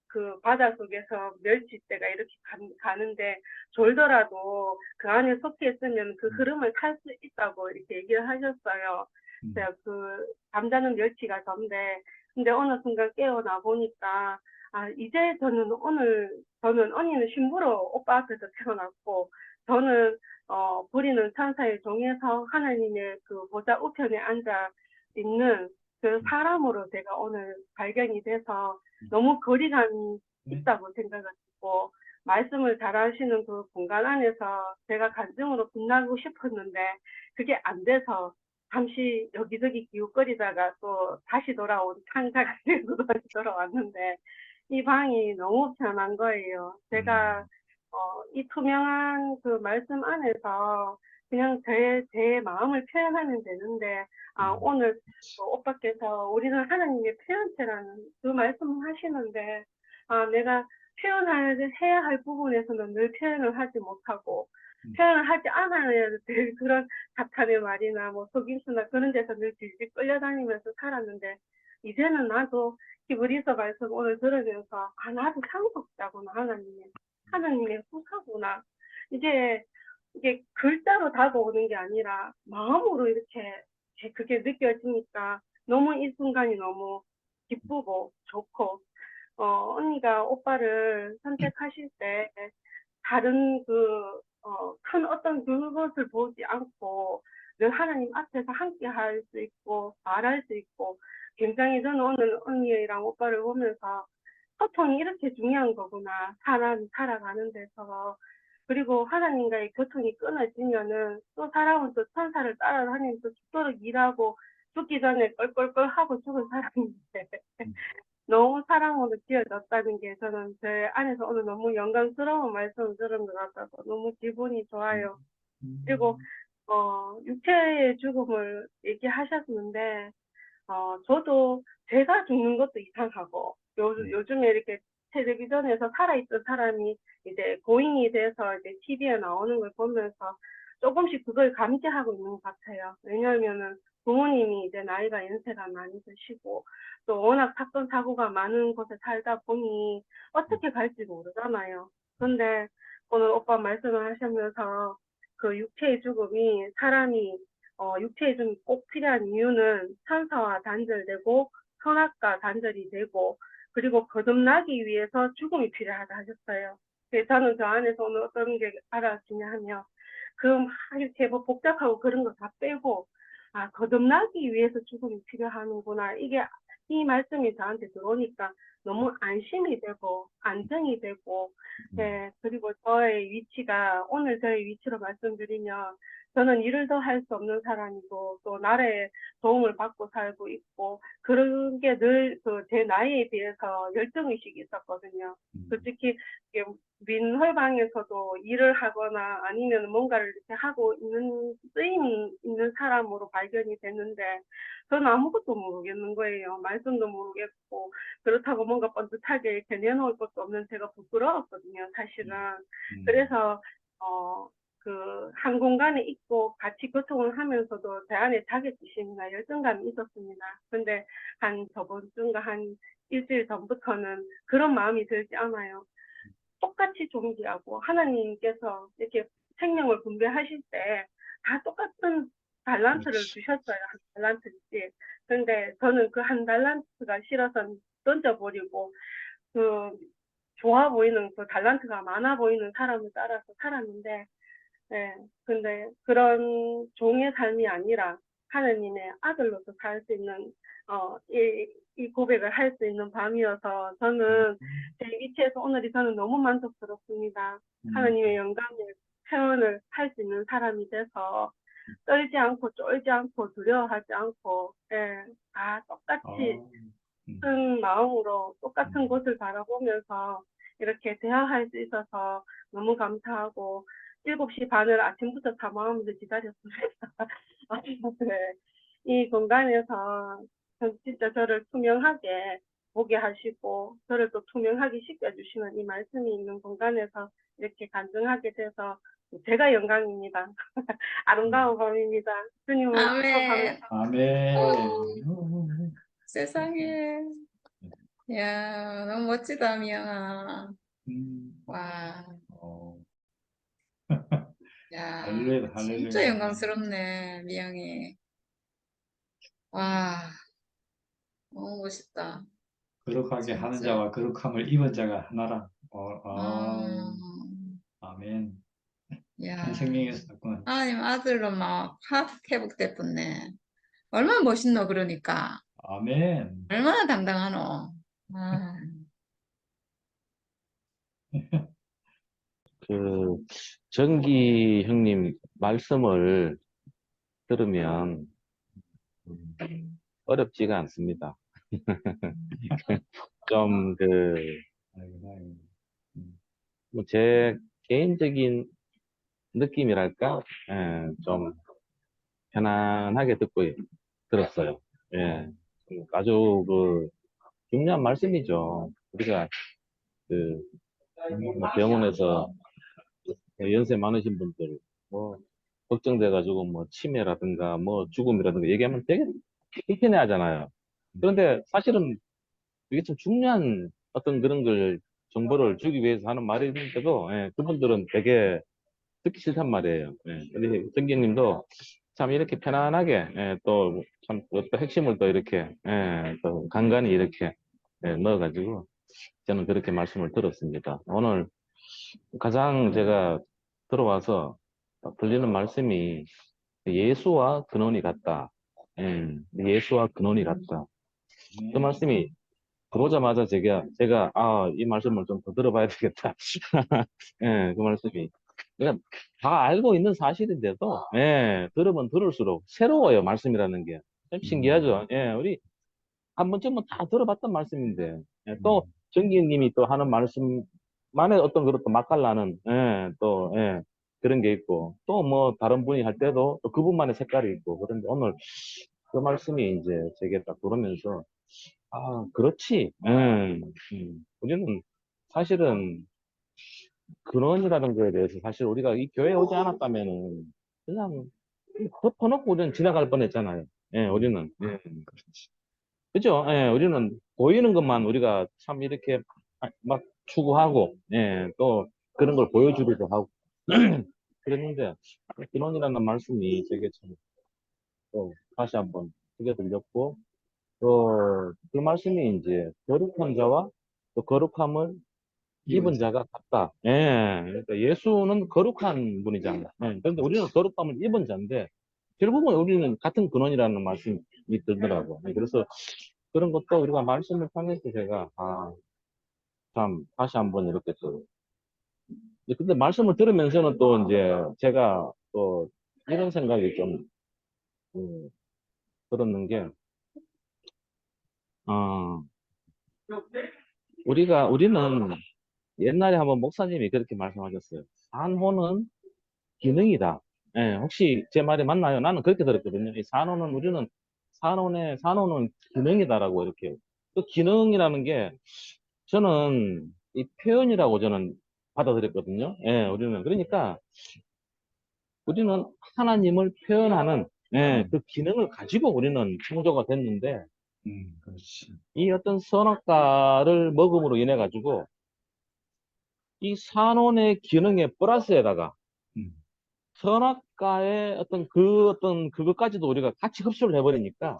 그 바다 속에서 멸치대가 이렇게 가는데 졸더라도 그 안에 속해 있으면 그 흐름을 탈 수 있다고 이렇게 얘기를 하셨어요. 제가 그 잠자는 멸치가 전데 근데 어느 순간 깨어나 보니까 이제 저는 언니는 신부로 오빠 앞에서 태어났고 저는 부리는 천사의 종에서 하나님의 그 보좌 우편에 앉아 있는 그 사람으로 제가 오늘 발견이 돼서 너무 거리감이 있다고 생각을 했고 말씀을 잘하시는 그 공간 안에서 제가 간증으로 빛나고 싶었는데 그게 안 돼서 잠시 여기저기 기웃거리다가 또 다시 돌아온 창자가 되고 다시 돌아왔는데 이 방이 너무 편한 거예요. 제가 이 투명한 그 말씀 안에서 그냥 제 마음을 표현하면 되는데 오늘 오빠께서 우리는 하나님의 표현체라는 그 말씀을 하시는데 내가 해야 할 부분에서는 늘 표현을 하지 못하고 표현을 하지 않아야 될 그런 사탄의 말이나 뭐 속임수나 그런 데서 늘 질질 끌려다니면서 살았는데 이제는 나도 히브리서 말씀 오늘 들으면서 나도 상속자구나 하나님의 후사구나 이게 글자로 다가오는 게 아니라 마음으로 이렇게 그게 느껴지니까 너무 이 순간이 너무 기쁘고 좋고 언니가 오빠를 선택하실 때 다른 큰 어떤 그것을 보지 않고 늘 하나님 앞에서 함께 할 수 있고, 말할 수 있고, 굉장히 저는 오늘 언니랑 오빠를 보면서 소통이 이렇게 중요한 거구나. 사람이 살아가는 데서. 그리고 하나님과의 교통이 끊어지면은 또 사람은 또 천사를 따라다니면서 죽도록 일하고 죽기 전에 껄껄껄 하고 죽은 사람인데 너무 사랑으로 지어졌다는 게 저는 제 안에서 오늘 너무 영광스러운 말씀을 들은 것 같아서 너무 기분이 좋아요. 그리고 육체의 죽음을 얘기하셨는데 저도 제가 죽는 것도 이상하고, 요즘에 이렇게 텔레비전에서 살아있던 사람이 이제 고인이 돼서 이제 TV에 나오는 걸 보면서 조금씩 그걸 감지하고 있는 것 같아요. 왜냐하면은 부모님이 이제 나이가 연세가 많이 드시고, 또 워낙 사건, 사고가 많은 곳에 살다 보니 어떻게 갈지 모르잖아요. 근데 오늘 오빠 말씀을 하시면서 그 육체의 죽음이 사람이 육체의 좀 꼭 필요한 이유는 천사와 단절되고 선악과 단절이 되고 그리고 거듭나기 위해서 죽음이 필요하다 하셨어요. 그래서 저는 저 안에서 오늘 어떤 게 알아지냐 하면 막 이렇게 뭐 복잡하고 그런 거 다 빼고 거듭나기 위해서 죽음이 필요하는구나. 이 말씀이 저한테 들어오니까 너무 안심이 되고 안정이 되고 네, 그리고 저의 위치가 오늘 저의 위치로 말씀드리면 저는 일을 더 할 수 없는 사람이고 또 나라의 도움을 받고 살고 있고 그런 게 늘 제 나이에 비해서 열정의식이 있었거든요. 솔직히 민회방에서도 일을 하거나 아니면 뭔가를 이렇게 하고 있는 쓰임이 있는 사람으로 발견이 됐는데 저는 아무것도 모르겠는 거예요. 말씀도 모르겠고 그렇다고 뭔가 번듯하게 이렇게 내놓을 것도 없는 제가 부끄러웠거든요, 사실은. 그래서 한 공간에 있고 같이 교통을 하면서도 제 안에 자격지심이나 열정감이 있었습니다. 근데 저번 주인가 한 일주일 전부터는 그런 마음이 들지 않아요. 똑같이 존귀하고 하나님께서 이렇게 생명을 분배하실 때 다 똑같은 달란트를 주셨어요. 한 달란트씩. 근데 저는 그 한 달란트가 싫어서 던져버리고 그 좋아 보이는 그 달란트가 많아 보이는 사람을 따라서 살았는데 네, 근데 그런 종의 삶이 아니라 하느님의 아들로서 살 수 있는 이 고백을 할 수 있는 밤이어서 저는 제 위치에서 오늘이 저는 너무 만족스럽습니다. 하느님의 영광의 표현을 할 수 있는 사람이 돼서 떨지 않고 쫄지 않고 두려워하지 않고 똑같이 큰 마음으로 똑같은 곳을 바라보면서 이렇게 대화할 수 있어서 너무 감사하고 7시 반을 아침부터 사모하면서 기다렸습니다. 네. 이 공간에서 진짜 저를 투명하게 보게 하시고 저를 또 투명하게 시켜주시는 이 말씀이 있는 공간에서 이렇게 간증하게 돼서 제가 영광입니다. 아름다운 밤입니다. 주님을 아멘. 아멘. 세상에. 야, 너무 멋지다, 미영아. 와, 어, 야, 할렐루야, 진짜 할렐루야. 영광스럽네, 미영이. 와, 너무 멋있다. 거룩하게 하는 진짜. 자와 거룩함을 입은 자가 하나라. 음, 아멘. 야, 한 생명에서 샀구나. 하나님 아들로 막 확 회복됐었네. 얼마나 멋있노, 그러니까. 아멘. 얼마나 당당하노. 아, 그 정기 형님 말씀을 들으면 어렵지가 않습니다. 좀 아이고, 아이고. 뭐 제 개인적인 느낌이랄까, 좀 편안하게 들었어요. 예, 아주 중요한 말씀이죠. 우리가 뭐 병원에서 연세 많으신 분들 뭐 걱정돼가지고 뭐 치매라든가 뭐 죽음이라든가 얘기하면 되게 불편해 하잖아요. 그런데 사실은 이게 좀 중요한 어떤 그런 걸 정보를 주기 위해서 하는 말인데도 그분들은 되게 듣기 싫단 말이에요. 근데 정기님도 참 이렇게 편안하게 또 참 어떤 핵심을 또 이렇게 또 간간히 이렇게 넣어가지고 저는 그렇게 말씀을 들었습니다. 오늘 가장 제가 들어와서 들리는 말씀이 예수와 근원이 같다. 예수와 근원이 같다. 그 말씀이 들어오자마자 이 말씀을 좀 더 들어봐야 되겠다. 그 말씀이. 그냥 다 알고 있는 사실인데도, 들으면 들을수록 새로워요, 말씀이라는 게. 참 신기하죠? 우리 한 번쯤은 다 들어봤던 말씀인데, 또 정기님이 또 하는 말씀만의 어떤 그것도 맛깔나는, 그런 게 있고, 또 뭐 다른 분이 할 때도 또 그분만의 색깔이 있고, 그런데 오늘 그 말씀이 이제 제게 딱 들어오면서, 아, 그렇지. 우리는 사실은 근원이라는 거에 대해서 사실 우리가 이 교회에 오지 않았다면은 그냥 덮어놓고 우리는 지나갈 뻔했잖아요. 우리는. 그죠? 우리는 보이는 것만 우리가 참 이렇게 막 추구하고, 또 그런 걸 보여주기도 하고. 그랬는데, 근원이라는 말씀이 되게 참, 또 다시 한번 크게 들렸고, 또 그 말씀이 이제 거룩한 자와 또 거룩함을 입은 자가 같다. 그러니까 예수는 거룩한 분이잖아요. 그런데 우리는 거룩함을 입은 자인데, 결국은 우리는 같은 근원이라는 말씀이 들더라고. 그래서 그런 것도 우리가 말씀을 통해서 제가, 참, 다시 한번 이렇게 또, 근데 말씀을 들으면서는 또 이제 제가 또 이런 생각이 좀, 음, 들었는 게, 어, 우리는 옛날에 한번 목사님이 그렇게 말씀하셨어요. 산호는 기능이다. 혹시 제 말이 맞나요? 나는 그렇게 들었거든요. 이 산호는 기능이다라고 이렇게. 그 기능이라는 게 저는 이 표현이라고 저는 받아들였거든요. 그러니까 우리는 하나님을 표현하는, 그 기능을 가지고 우리는 창조가 됐는데, 그렇지. 이 어떤 선악과를 먹음으로 인해 가지고 이 산혼의 기능에 플러스에다가 음, 선악과의 어떤 그것까지도 우리가 같이 흡수를 해버리니까,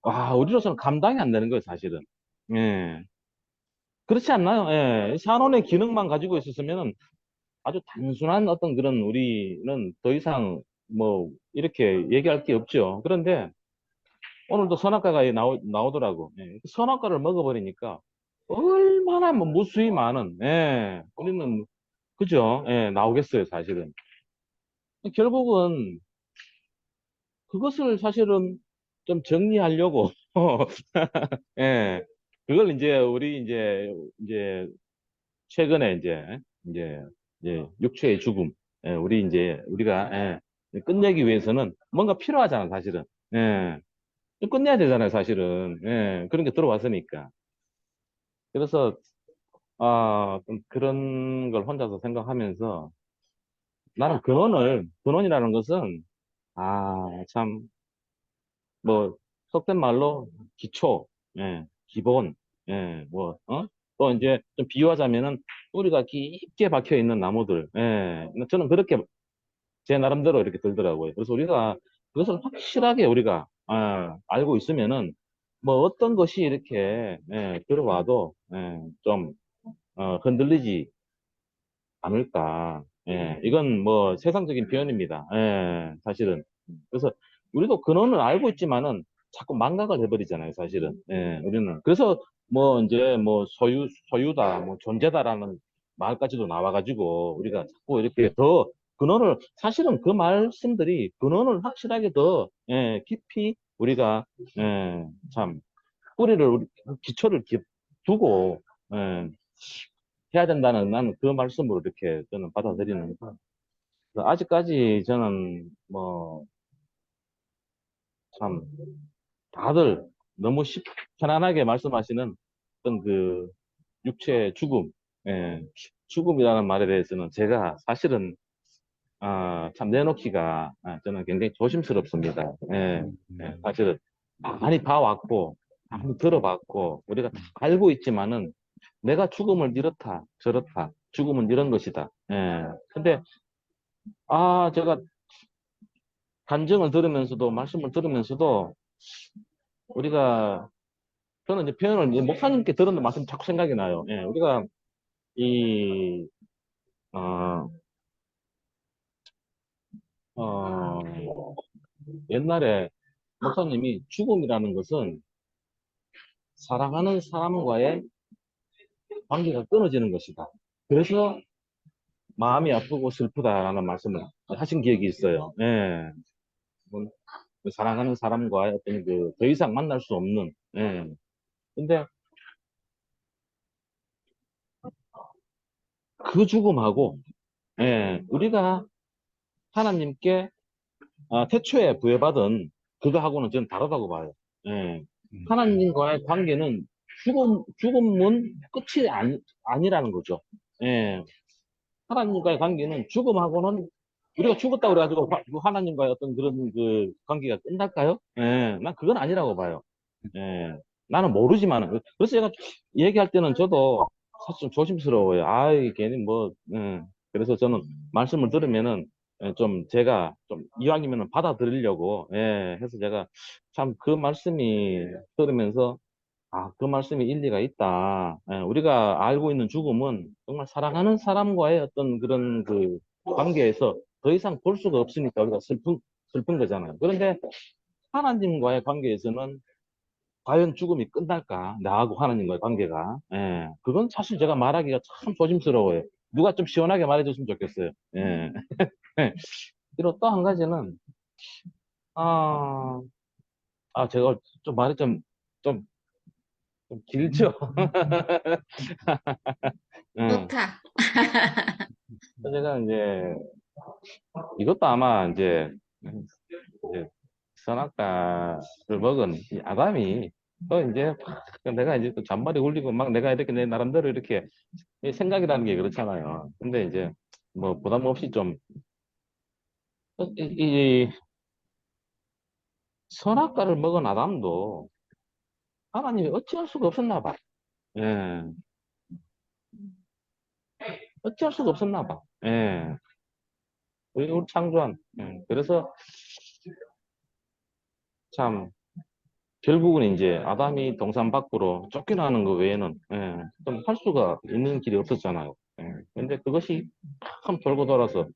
와, 우리로서는 감당이 안 되는 거예요, 사실은. 예. 그렇지 않나요? 산혼의 기능만 가지고 있었으면 아주 단순한 어떤 그런 우리는 더 이상 뭐 이렇게 얘기할 게 없죠. 그런데 오늘도 선악과가 나오더라고. 선악과를 먹어버리니까 얼마나 뭐 무수히 많은, 우리는, 그죠? 나오겠어요, 사실은. 결국은 그것을 사실은 좀 정리하려고, 예, 그걸 이제 최근에 이제, 육체의 죽음, 우리가, 끝내기 위해서는 뭔가 필요하잖아, 사실은. 예, 끝내야 되잖아요, 사실은. 그런 게 들어왔으니까. 그래서, 좀 그런 걸 혼자서 생각하면서 나는 근원이라는 것은, 참, 뭐, 속된 말로 기초, 기본, 또 이제 좀 비유하자면은 뿌리가 깊게 박혀 있는 나무들, 저는 그렇게 제 나름대로 이렇게 들더라고요. 그래서 우리가 그것을 확실하게 우리가, 알고 있으면은 뭐 어떤 것이 이렇게, 들어와도, 좀, 흔들리지 않을까. 이건 뭐 세상적인 표현입니다. 사실은. 그래서 우리도 근원을 알고 있지만은 자꾸 망각을 해버리잖아요, 사실은. 우리는. 그래서 뭐 이제 뭐 소유다, 뭐 존재다라는 말까지도 나와가지고 우리가 자꾸 이렇게 더 사실은 그 말씀들이 근원을 확실하게 더, 깊이 우리가, 참, 기초를 두고, 예, 해야 된다는 나는 그 말씀으로 이렇게 저는 받아들이는 거. 아직까지 저는 뭐 참 다들 너무 편안하게 말씀하시는 어떤 그 육체의 죽음, 예, 죽음이라는 말에 대해서는 제가 사실은 참 내놓기가 저는 굉장히 조심스럽습니다. 사실은 많이 봐왔고 많이 들어봤고 우리가 다 알고 있지만은 내가 죽음을 이렇다 저렇다 죽음은 이런 것이다. 근데 제가 간증을 들으면서도 말씀을 들으면서도 우리가 저는 이제 표현을 이제 목사님께 들었는 말씀 자꾸 생각이 나요. 우리가 이 어, 옛날에 목사님이 죽음이라는 것은 사랑하는 사람과의 관계가 끊어지는 것이다. 그래서 마음이 아프고 슬프다라는 말씀을 하신 기억이 있어요. 예. 그 사랑하는 사람과의 어떤 그 더 이상 만날 수 없는, 예. 근데 그 죽음하고, 예, 우리가 하나님께 태초에 부여받은 그거하고는 저는 다르다고 봐요. 예. 하나님과의 관계는 죽음은 끝이 아니라는 거죠. 예. 하나님과의 관계는 죽음하고는 우리가 죽었다 그래가지고 하나님과의 어떤 그런 그 관계가 끝날까요? 예. 난 그건 아니라고 봐요. 예. 나는 모르지만은. 그래서 제가 얘기할 때는 저도 사실 좀 조심스러워요. 아이, 괜히 뭐, 그래서 저는 말씀을 들으면은 좀 제가 좀 이왕이면은 받아들이려고, 예, 해서 제가 참 그 말씀이 들으면서 그 말씀이 일리가 있다. 예, 우리가 알고 있는 죽음은 정말 사랑하는 사람과의 어떤 그런 그 관계에서 더 이상 볼 수가 없으니까 우리가 슬픈 거잖아요. 그런데 하나님과의 관계에서는 과연 죽음이 끝날까? 나하고 하나님과의 관계가. 예, 그건 사실 제가 말하기가 참 조심스러워요. 누가 좀 시원하게 말해줬으면 좋겠어요. 예. 그리고 또 한 가지는, 아, 제가 좀 말이 좀, 좀 길죠? 예. 좋다. 제가 이제, 이것도 아마 이제 선악과를 먹은 이 아담이 또 이제 내가 이제 또 잔머리 굴리고 막 내가 이렇게 내 나름대로 이렇게 이 생각이라는 게 그렇잖아요. 근데 이제 뭐 부담 없이 좀 이 선악과를 먹은 아담도 하나님이 어찌할 수가 없었나 봐. 예. 어찌할 수가 없었나 봐. 예. 우리 창조한. 예. 그래서 참 결국은 이제 아담이 동산 밖으로 쫓겨나는 것 외에는 좀 할 수가 있는 길이 없었잖아요. 예. 근데 그것이 참 돌고 돌아서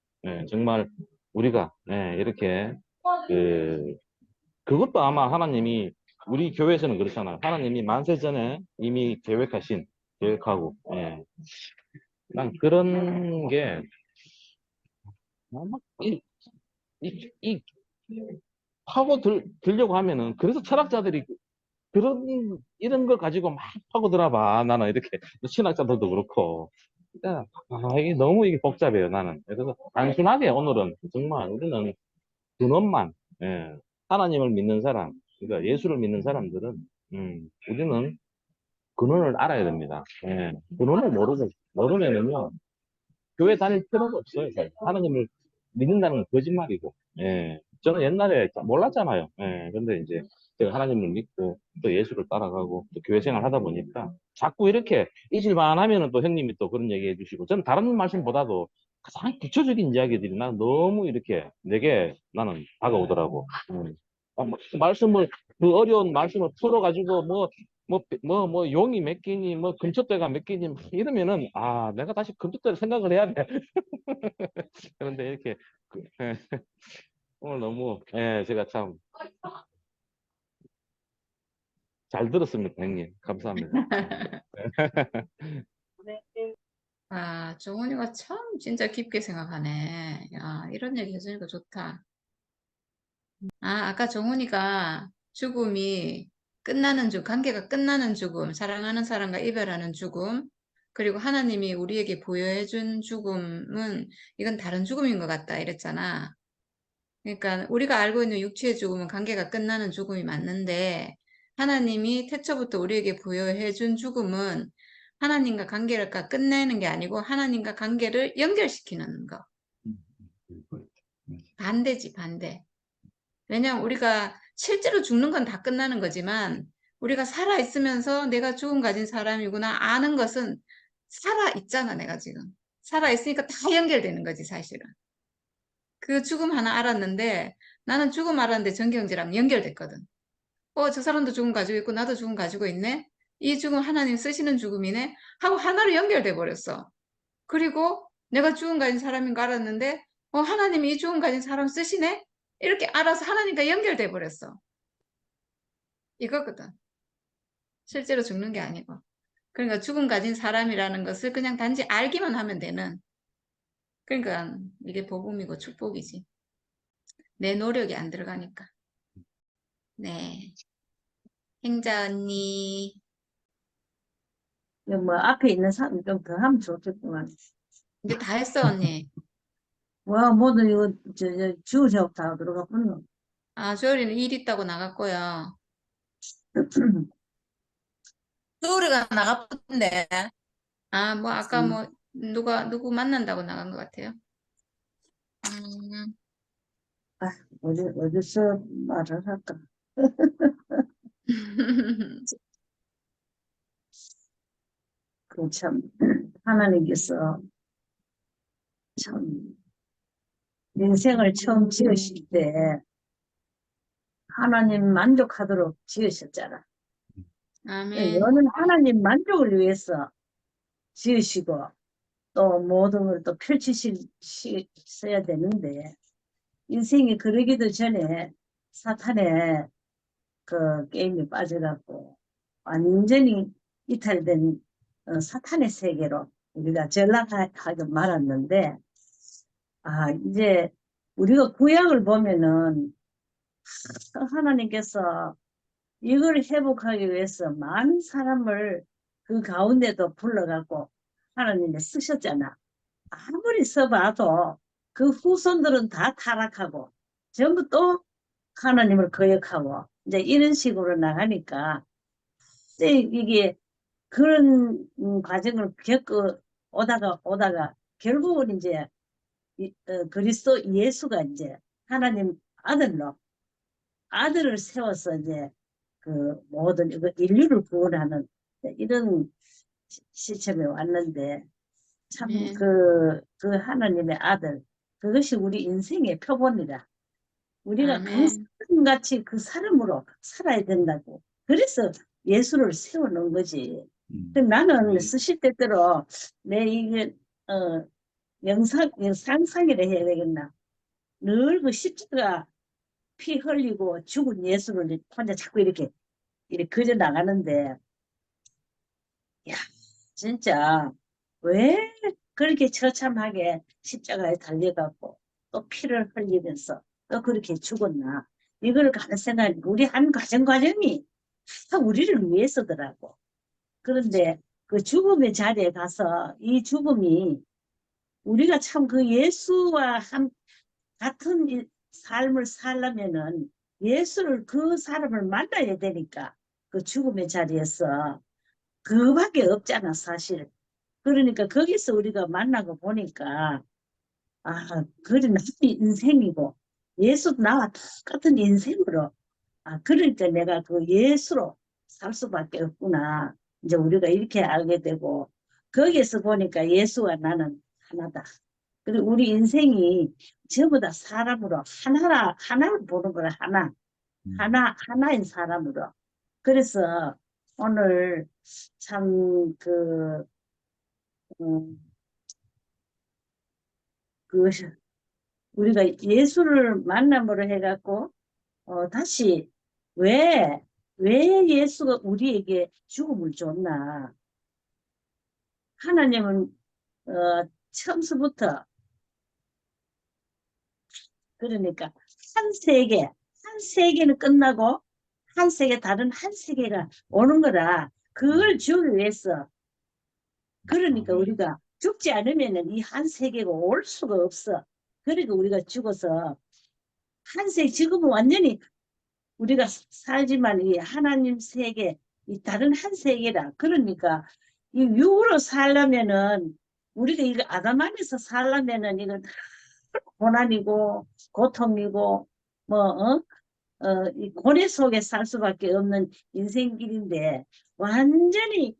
정말 우리가 이렇게 그 그것도 아마 하나님이 우리 교회에서는 그렇잖아요. 하나님이 만세 전에 이미 계획하고 난 그런 게 아마 이 들려고 하면은 그래서 철학자들이 이런 걸 가지고 막 파고들어 봐. 나는 이렇게 신학자들도 그렇고. 그러니까 이게 너무 이게 복잡해요, 나는. 그래서 단순하게 오늘은 정말 우리는 근원만, 하나님을 믿는 사람, 그러니까 예수를 믿는 사람들은, 우리는 근원을 알아야 됩니다. 근원을 모르면은요, 교회 다닐 필요가 없어요. 사실. 하나님을 믿는다는 건 거짓말이고. 저는 옛날에 몰랐잖아요. 근데 이제 제가 하나님을 믿고 또 예수를 따라가고 또 교회 생활 하다 보니까 자꾸 이렇게 잊을만 하면은 또 형님이 또 그런 얘기 해주시고 저는 다른 말씀보다도 가장 기초적인 이야기들이 난 너무 이렇게 내게 나는 다가오더라고. 말씀을 그 어려운 말씀을 풀어가지고 용이 몇 개니, 금초대가 몇 개니, 이러면은, 내가 다시 금초대를 생각을 해야 돼. 그런데 이렇게, 오늘 너무, 제가 참 잘 들었습니다, 형님. 감사합니다. 네. 정훈이가 참 진짜 깊게 생각하네. 야, 이런 얘기 해주니까 좋다. 아까 정훈이가 죽음이 관계가 끝나는 죽음, 사랑하는 사람과 이별하는 죽음, 그리고 하나님이 우리에게 보여해준 죽음은 이건 다른 죽음인 것 같다 이랬잖아. 그러니까 우리가 알고 있는 육체의 죽음은 관계가 끝나는 죽음이 맞는데 하나님이 태초부터 우리에게 보여해준 죽음은 하나님과 관계를 끝내는 게 아니고 하나님과 관계를 연결시키는 거. 반대지, 반대. 왜냐하면 우리가 실제로 죽는 건 다 끝나는 거지만 우리가 살아있으면서 내가 죽음 가진 사람이구나 아는 것은 살아있잖아, 내가 지금. 살아있으니까 다 연결되는 거지, 사실은. 그 죽음 하나 알았는데 나는 죽음 알았는데 정경지랑 연결됐거든. 저 사람도 죽음 가지고 있고 나도 죽음 가지고 있네. 이 죽음 하나님 쓰시는 죽음이네 하고 하나로 연결돼 버렸어. 그리고 내가 죽음 가진 사람인 거 알았는데 하나님이 이 죽음 가진 사람 쓰시네. 이렇게 알아서 하나님과 연결돼 버렸어. 이거거든. 실제로 죽는 게 아니고. 그러니까 죽음 가진 사람이라는 것을 그냥 단지 알기만 하면 되는. 그러니까 이게 복음이고 축복이지. 내 노력이 안 들어가니까. 네. 행자 언니. 뭐 앞에 있는 사람 좀 더 하면 좋겠구만. 이제 다 했어, 언니. 와, 모두 이거 주우 작업 다 들어갔군요. 아, 조율이는 일 있다고 나갔고요. 소리가 나가쁜데. 아, 뭐 아까 뭐 누구 만난다고 나간 것 같아요. 아, 어디서 말을 할까? 그 참 하나님께서 참 인생을 처음 지으실 때 하나님 만족하도록 지으셨잖아. 아멘. 너는 하나님 만족을 위해서 지으시고 또 모든 걸 또 펼치셔야 되는데 인생이 그러기도 전에 사탄의 그 게임에 빠져갖고 완전히 이탈된 사탄의 세계로 우리가 전락하게 말았는데 이제 우리가 구약을 보면은 하나님께서 이걸 회복하기 위해서 많은 사람을 그 가운데도 불러갖고 하나님이 쓰셨잖아. 아무리 써봐도 그 후손들은 다 타락하고 전부 또 하나님을 거역하고 이제 이런 식으로 나가니까 이게 그런 과정을 겪어 오다가 결국은 이제 그리스도 예수가 이제 하나님 아들을 세워서 이제 그 모든 인류를 구원하는 이런 시점에 왔는데 참 네. 그 하나님의 아들 그것이 우리 인생의 표본이다. 우리가 그 아멘. 사람같이 그 사람으로 살아야 된다고. 그래서 예수를 세워놓은 거지. 나는 쓰실 때대로 내 이게 상상이라 해야 되겠나. 늘 그 십자가 피 흘리고 죽은 예수를 혼자 자꾸 이렇게 그려 나가는데 야 진짜 왜 그렇게 처참하게 십자가에 달려갖고 또 피를 흘리면서 또 그렇게 죽었나. 이걸 가는 생각이 우리 한 과정이 다 우리를 위해서더라고. 그런데 그 죽음의 자리에 가서 이 죽음이 우리가 참 그 예수와 같은 삶을 살려면은 예수를 그 사람을 만나야 되니까 그 죽음의 자리에서 그밖에 없잖아 사실. 그러니까 거기서 우리가 만나고 보니까 그래 나의 인생이고 예수도 나와 똑같은 인생으로 그러니까 내가 그 예수로 살 수밖에 없구나. 이제 우리가 이렇게 알게 되고 거기에서 보니까 예수와 나는 하나다. 그리고 우리 인생이 전부 다 사람으로 하나를 보는 거라 하나인 사람으로. 그래서 오늘 참 우리가 예수를 만남으로 해갖고 다시 왜 예수가 우리에게 죽음을 줬나? 하나님은 처음부터 그러니까 한 세계는 끝나고 한 세계 다른 한 세계가 오는 거라 그걸 주기 위해서 그러니까 우리가 죽지 않으면은 이 한 세계가 올 수가 없어. 그러니까 우리가 죽어서 한 세계 지금은 완전히 우리가 살지만 이 하나님 세계 이 다른 한 세계라. 그러니까 이 육으로 살려면은 우리가 이거 아담 안에서 살려면은 이건 고난이고 고통이고 이 고뇌 속에 살 수밖에 없는 인생길인데 완전히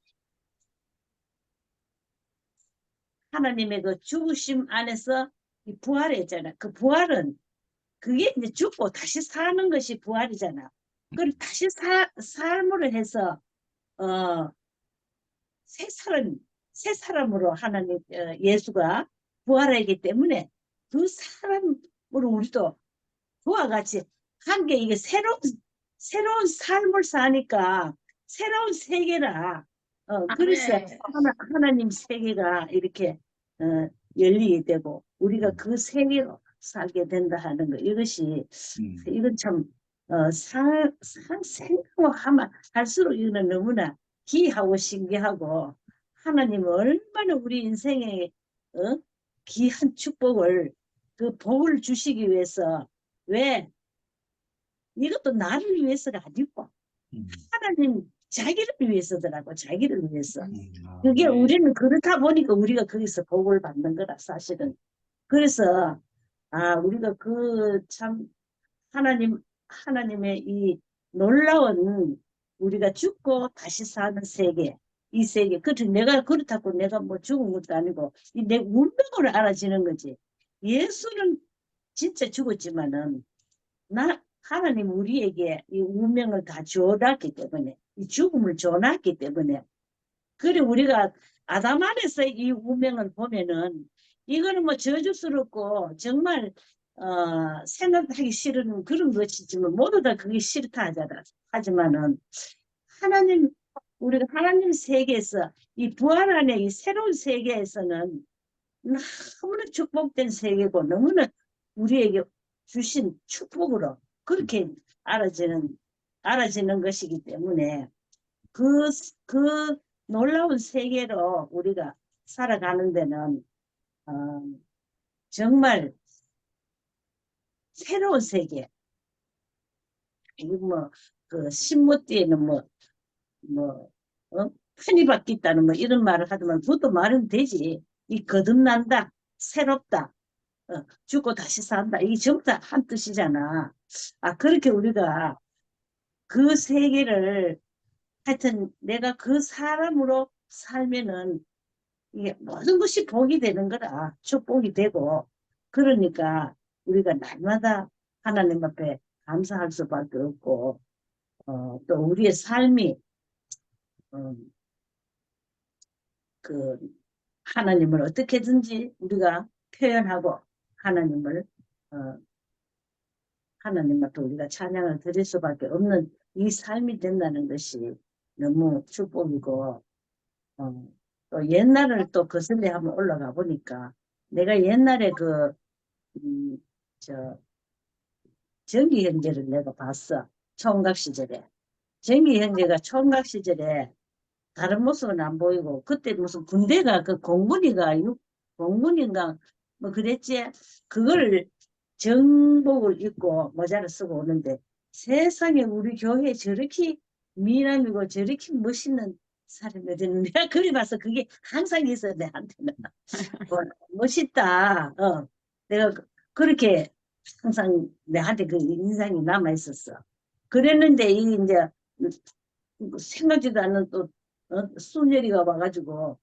하나님의 그 죽으심 안에서 이 부활했잖아. 그 부활은 그게 이제 죽고 다시 사는 것이 부활이잖아. 그걸 다시 삶으로 해서 새 사람으로 하나님 예수가 부활하기 때문에 그 사람으로 우리도 그와 같이 한 게 이게 새로운 삶을 사니까 새로운 세계라. 그래서 아멘. 하나님 세계가 이렇게 열리게 되고 우리가 그 세계로 살게 된다 하는 거 이것이 이건 참 생각하면 할수록 이거는 너무나 귀하고 신기하고 하나님은 얼마나 우리 인생에 귀한 축복을 그 복을 주시기 위해서 왜 이것도 나를 위해서가 아니고 하나님 자기를 위해서더라고 자기를 위해서 그게 네. 우리는 그렇다 보니까 우리가 거기서 복을 받는 거라 사실은 그래서 우리가 그 참 하나님의 이 놀라운 우리가 죽고 다시 사는 세계 이 세계 내가 그렇다고 내가 뭐 죽은 것도 아니고 내 운명을 알아지는 거지 예수는 진짜 죽었지만은 하나님 우리에게 이 운명을 다 줘놨기 때문에 이 죽음을 줘놨기 때문에 그래 우리가 아담 안에서 이 운명을 보면은 이거는 뭐 저주스럽고 정말 생각하기 싫은 그런 것이지만 모두 다 그게 싫다 하잖아. 하지만은 우리가 하나님 세계에서 이 부활 안에 이 새로운 세계에서는 너무나 축복된 세계고 너무나 우리에게 주신 축복으로 그렇게 알아지는 것이기 때문에 그 놀라운 세계로 우리가 살아가는 데는 정말 새로운 세계. 그 신문띠에는 판이 바뀌었다는 이런 말을 하지만 그것도 말은 되지. 이 거듭난다, 새롭다, 죽고 다시 산다. 이게 전부 다 한 뜻이잖아. 그렇게 우리가 그 세계를 하여튼 내가 그 사람으로 살면은 이게 모든 것이 복이 되는 거라. 축복이 되고. 그러니까 우리가 날마다 하나님 앞에 감사할 수밖에 없고, 또 우리의 삶이, 하나님을 어떻게든지 우리가 표현하고 하나님 앞에 우리가 찬양을 드릴 수밖에 없는 이 삶이 된다는 것이 너무 축복이고, 또 옛날을 또 거슬려 한번 올라가 보니까 내가 옛날에 정기 형제를 내가 봤어. 총각 시절에. 정기 형제가 총각 시절에 다른 모습은 안 보이고 그때 무슨 군대가 공군인가 뭐 그랬지. 그걸 정복을 입고 모자를 쓰고 오는데 세상에 우리 교회에 저렇게 미남이고 저렇게 멋있는 사람이 어딨는데 내가 그리 봐서 그게 항상 있어 내한테는. 멋있다. 내가 그렇게 항상 내한테 그 인상이 남아 있었어. 그랬는데 이제 생각지도 않는 또 수녀리가 와가지고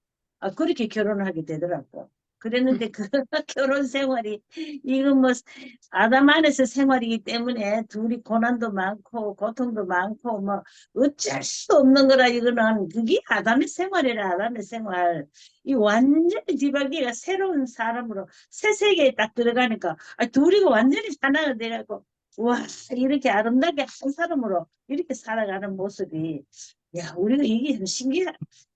그렇게 결혼을 하게 되더라고. 그랬는데 그 결혼 생활이 이거 뭐 아담 안에서 생활이기 때문에 둘이 고난도 많고 고통도 많고 뭐 어쩔 수 없는 거라 이거는 그게 아담의 생활이라 아담의 생활. 이 완전히 디바기가 새로운 사람으로 새 세계에 딱 들어가니까 둘이가 완전히 하나가 돼갖고 와 이렇게 아름답게 한 사람으로 이렇게 살아가는 모습이 야 우리가 이게 좀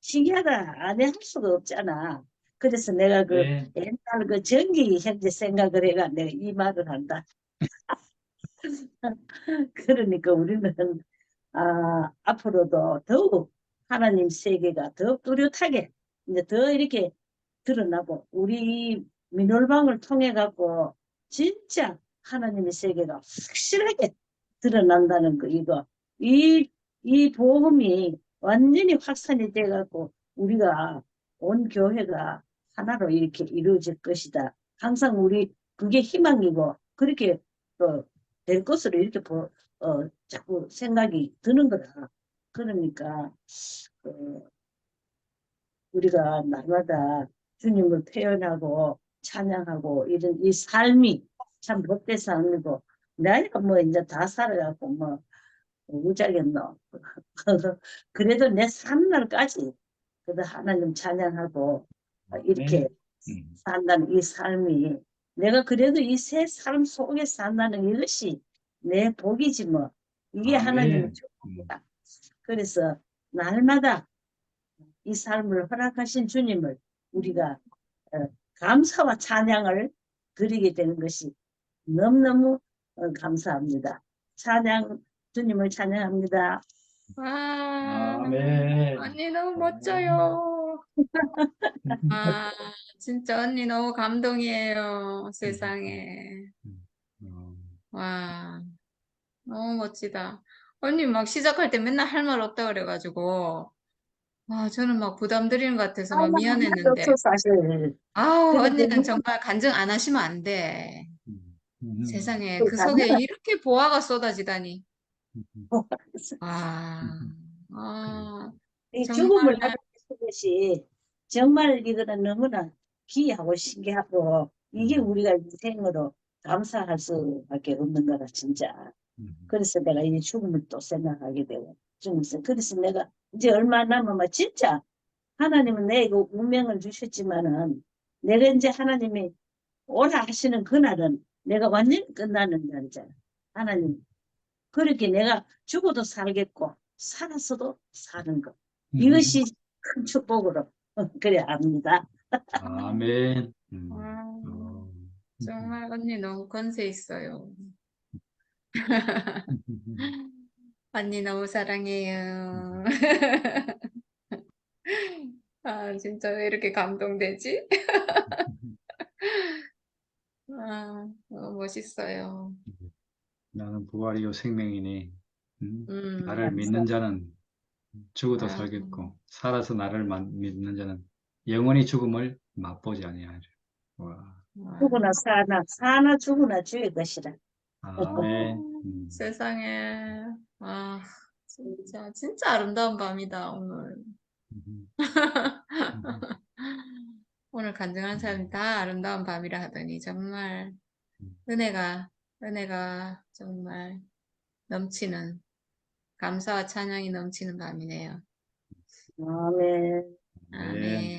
신기하다 안 할 수가 없잖아. 그래서 내가 네. 옛날 정기 형제 생각을 해가 내가 이 말을 한다. 그러니까 우리는 앞으로도 더욱 하나님 세계가 더 뚜렷하게 이제 더 이렇게 드러나고 우리 민홀방을 통해 갖고 진짜 하나님의 세계가 확실하게 드러난다는 거 이거 이 복음이 완전히 확산이 돼 갖고 우리가 온 교회가 하나로 이렇게 이루어질 것이다. 항상 우리 그게 희망이고 그렇게 될 것으로 이렇게 자꾸 생각이 드는 거다. 그러니까 우리가 날마다 주님을 표현하고 찬양하고 이런 이 삶이 참 복된 삶이고 나이가 뭐 이제 다 살아갖고 뭐 우자겠노. 그래도 내 삶날까지 그래도 하나님 찬양하고 이렇게 산다는 이 삶이 내가 그래도 이 세 사람 속에 산다는 이것이 내 복이지 뭐. 이게 하나님의 아멘. 축복이다. 그래서 날마다 이 삶을 허락하신 주님을 우리가 감사와 찬양을 드리게 되는 것이 너무너무 감사합니다. 주님을 찬양합니다. 와, 아멘. 언니 너무 멋져요. 아, 진짜 언니 너무 감동이에요. 세상에. 어, 와, 너무 멋지다. 언니 막 시작할 때 맨날 할 말 없다 그래가지고, 아, 저는 막 부담 드리는 것 같아서 막 한마디 미안했는데, 없어 사실. 아우, 그래도 언니는 정말 간증 안 하시면 안 돼. 세상에 그 속에 이렇게 보화가 쏟아지다니. 아, 아, 이 정말, 죽음을 하는 것이 정말 이거는 너무나 귀하고 신기하고 이게 우리가 인생으로 감사할 수밖에 없는 거라 진짜. 그래서 내가 이 죽음을 또 생각하게 되고 그래서 내가 이제 얼마 남으면 진짜 하나님은 내게 운명을 주셨지만은 내가 이제 하나님이 오라 하시는 그날은 내가 완전히 끝나는 날이잖아. 하나님 그렇게 내가 죽어도 살겠고 살았어도 사는 것. 이것이 큰 축복으로 그래 합니다. 아멘. 아, 어. 정말 언니 너무 건세 있어요. 언니 너무 사랑해요. 아, 진짜 왜 이렇게 감동되지? 아, 너무 멋있어요. 나는 부활이요 생명이니 나를 믿는 감사합니다. 자는 죽어도 아, 살겠고 살아서 나를 믿는 자는 영원히 죽음을 맛보지 아니하리라. 와, 죽으나 사나 죽으나 주의 것이라. 아멘. 세상에. 아, 진짜 아름다운 밤이다, 오늘. 오늘 간증한 사람이 다 아름다운 밤이라 하더니 정말 은혜가, 은혜가 정말 넘치는, 감사와 찬양이 넘치는 밤이네요. 아멘. 아멘. 아멘.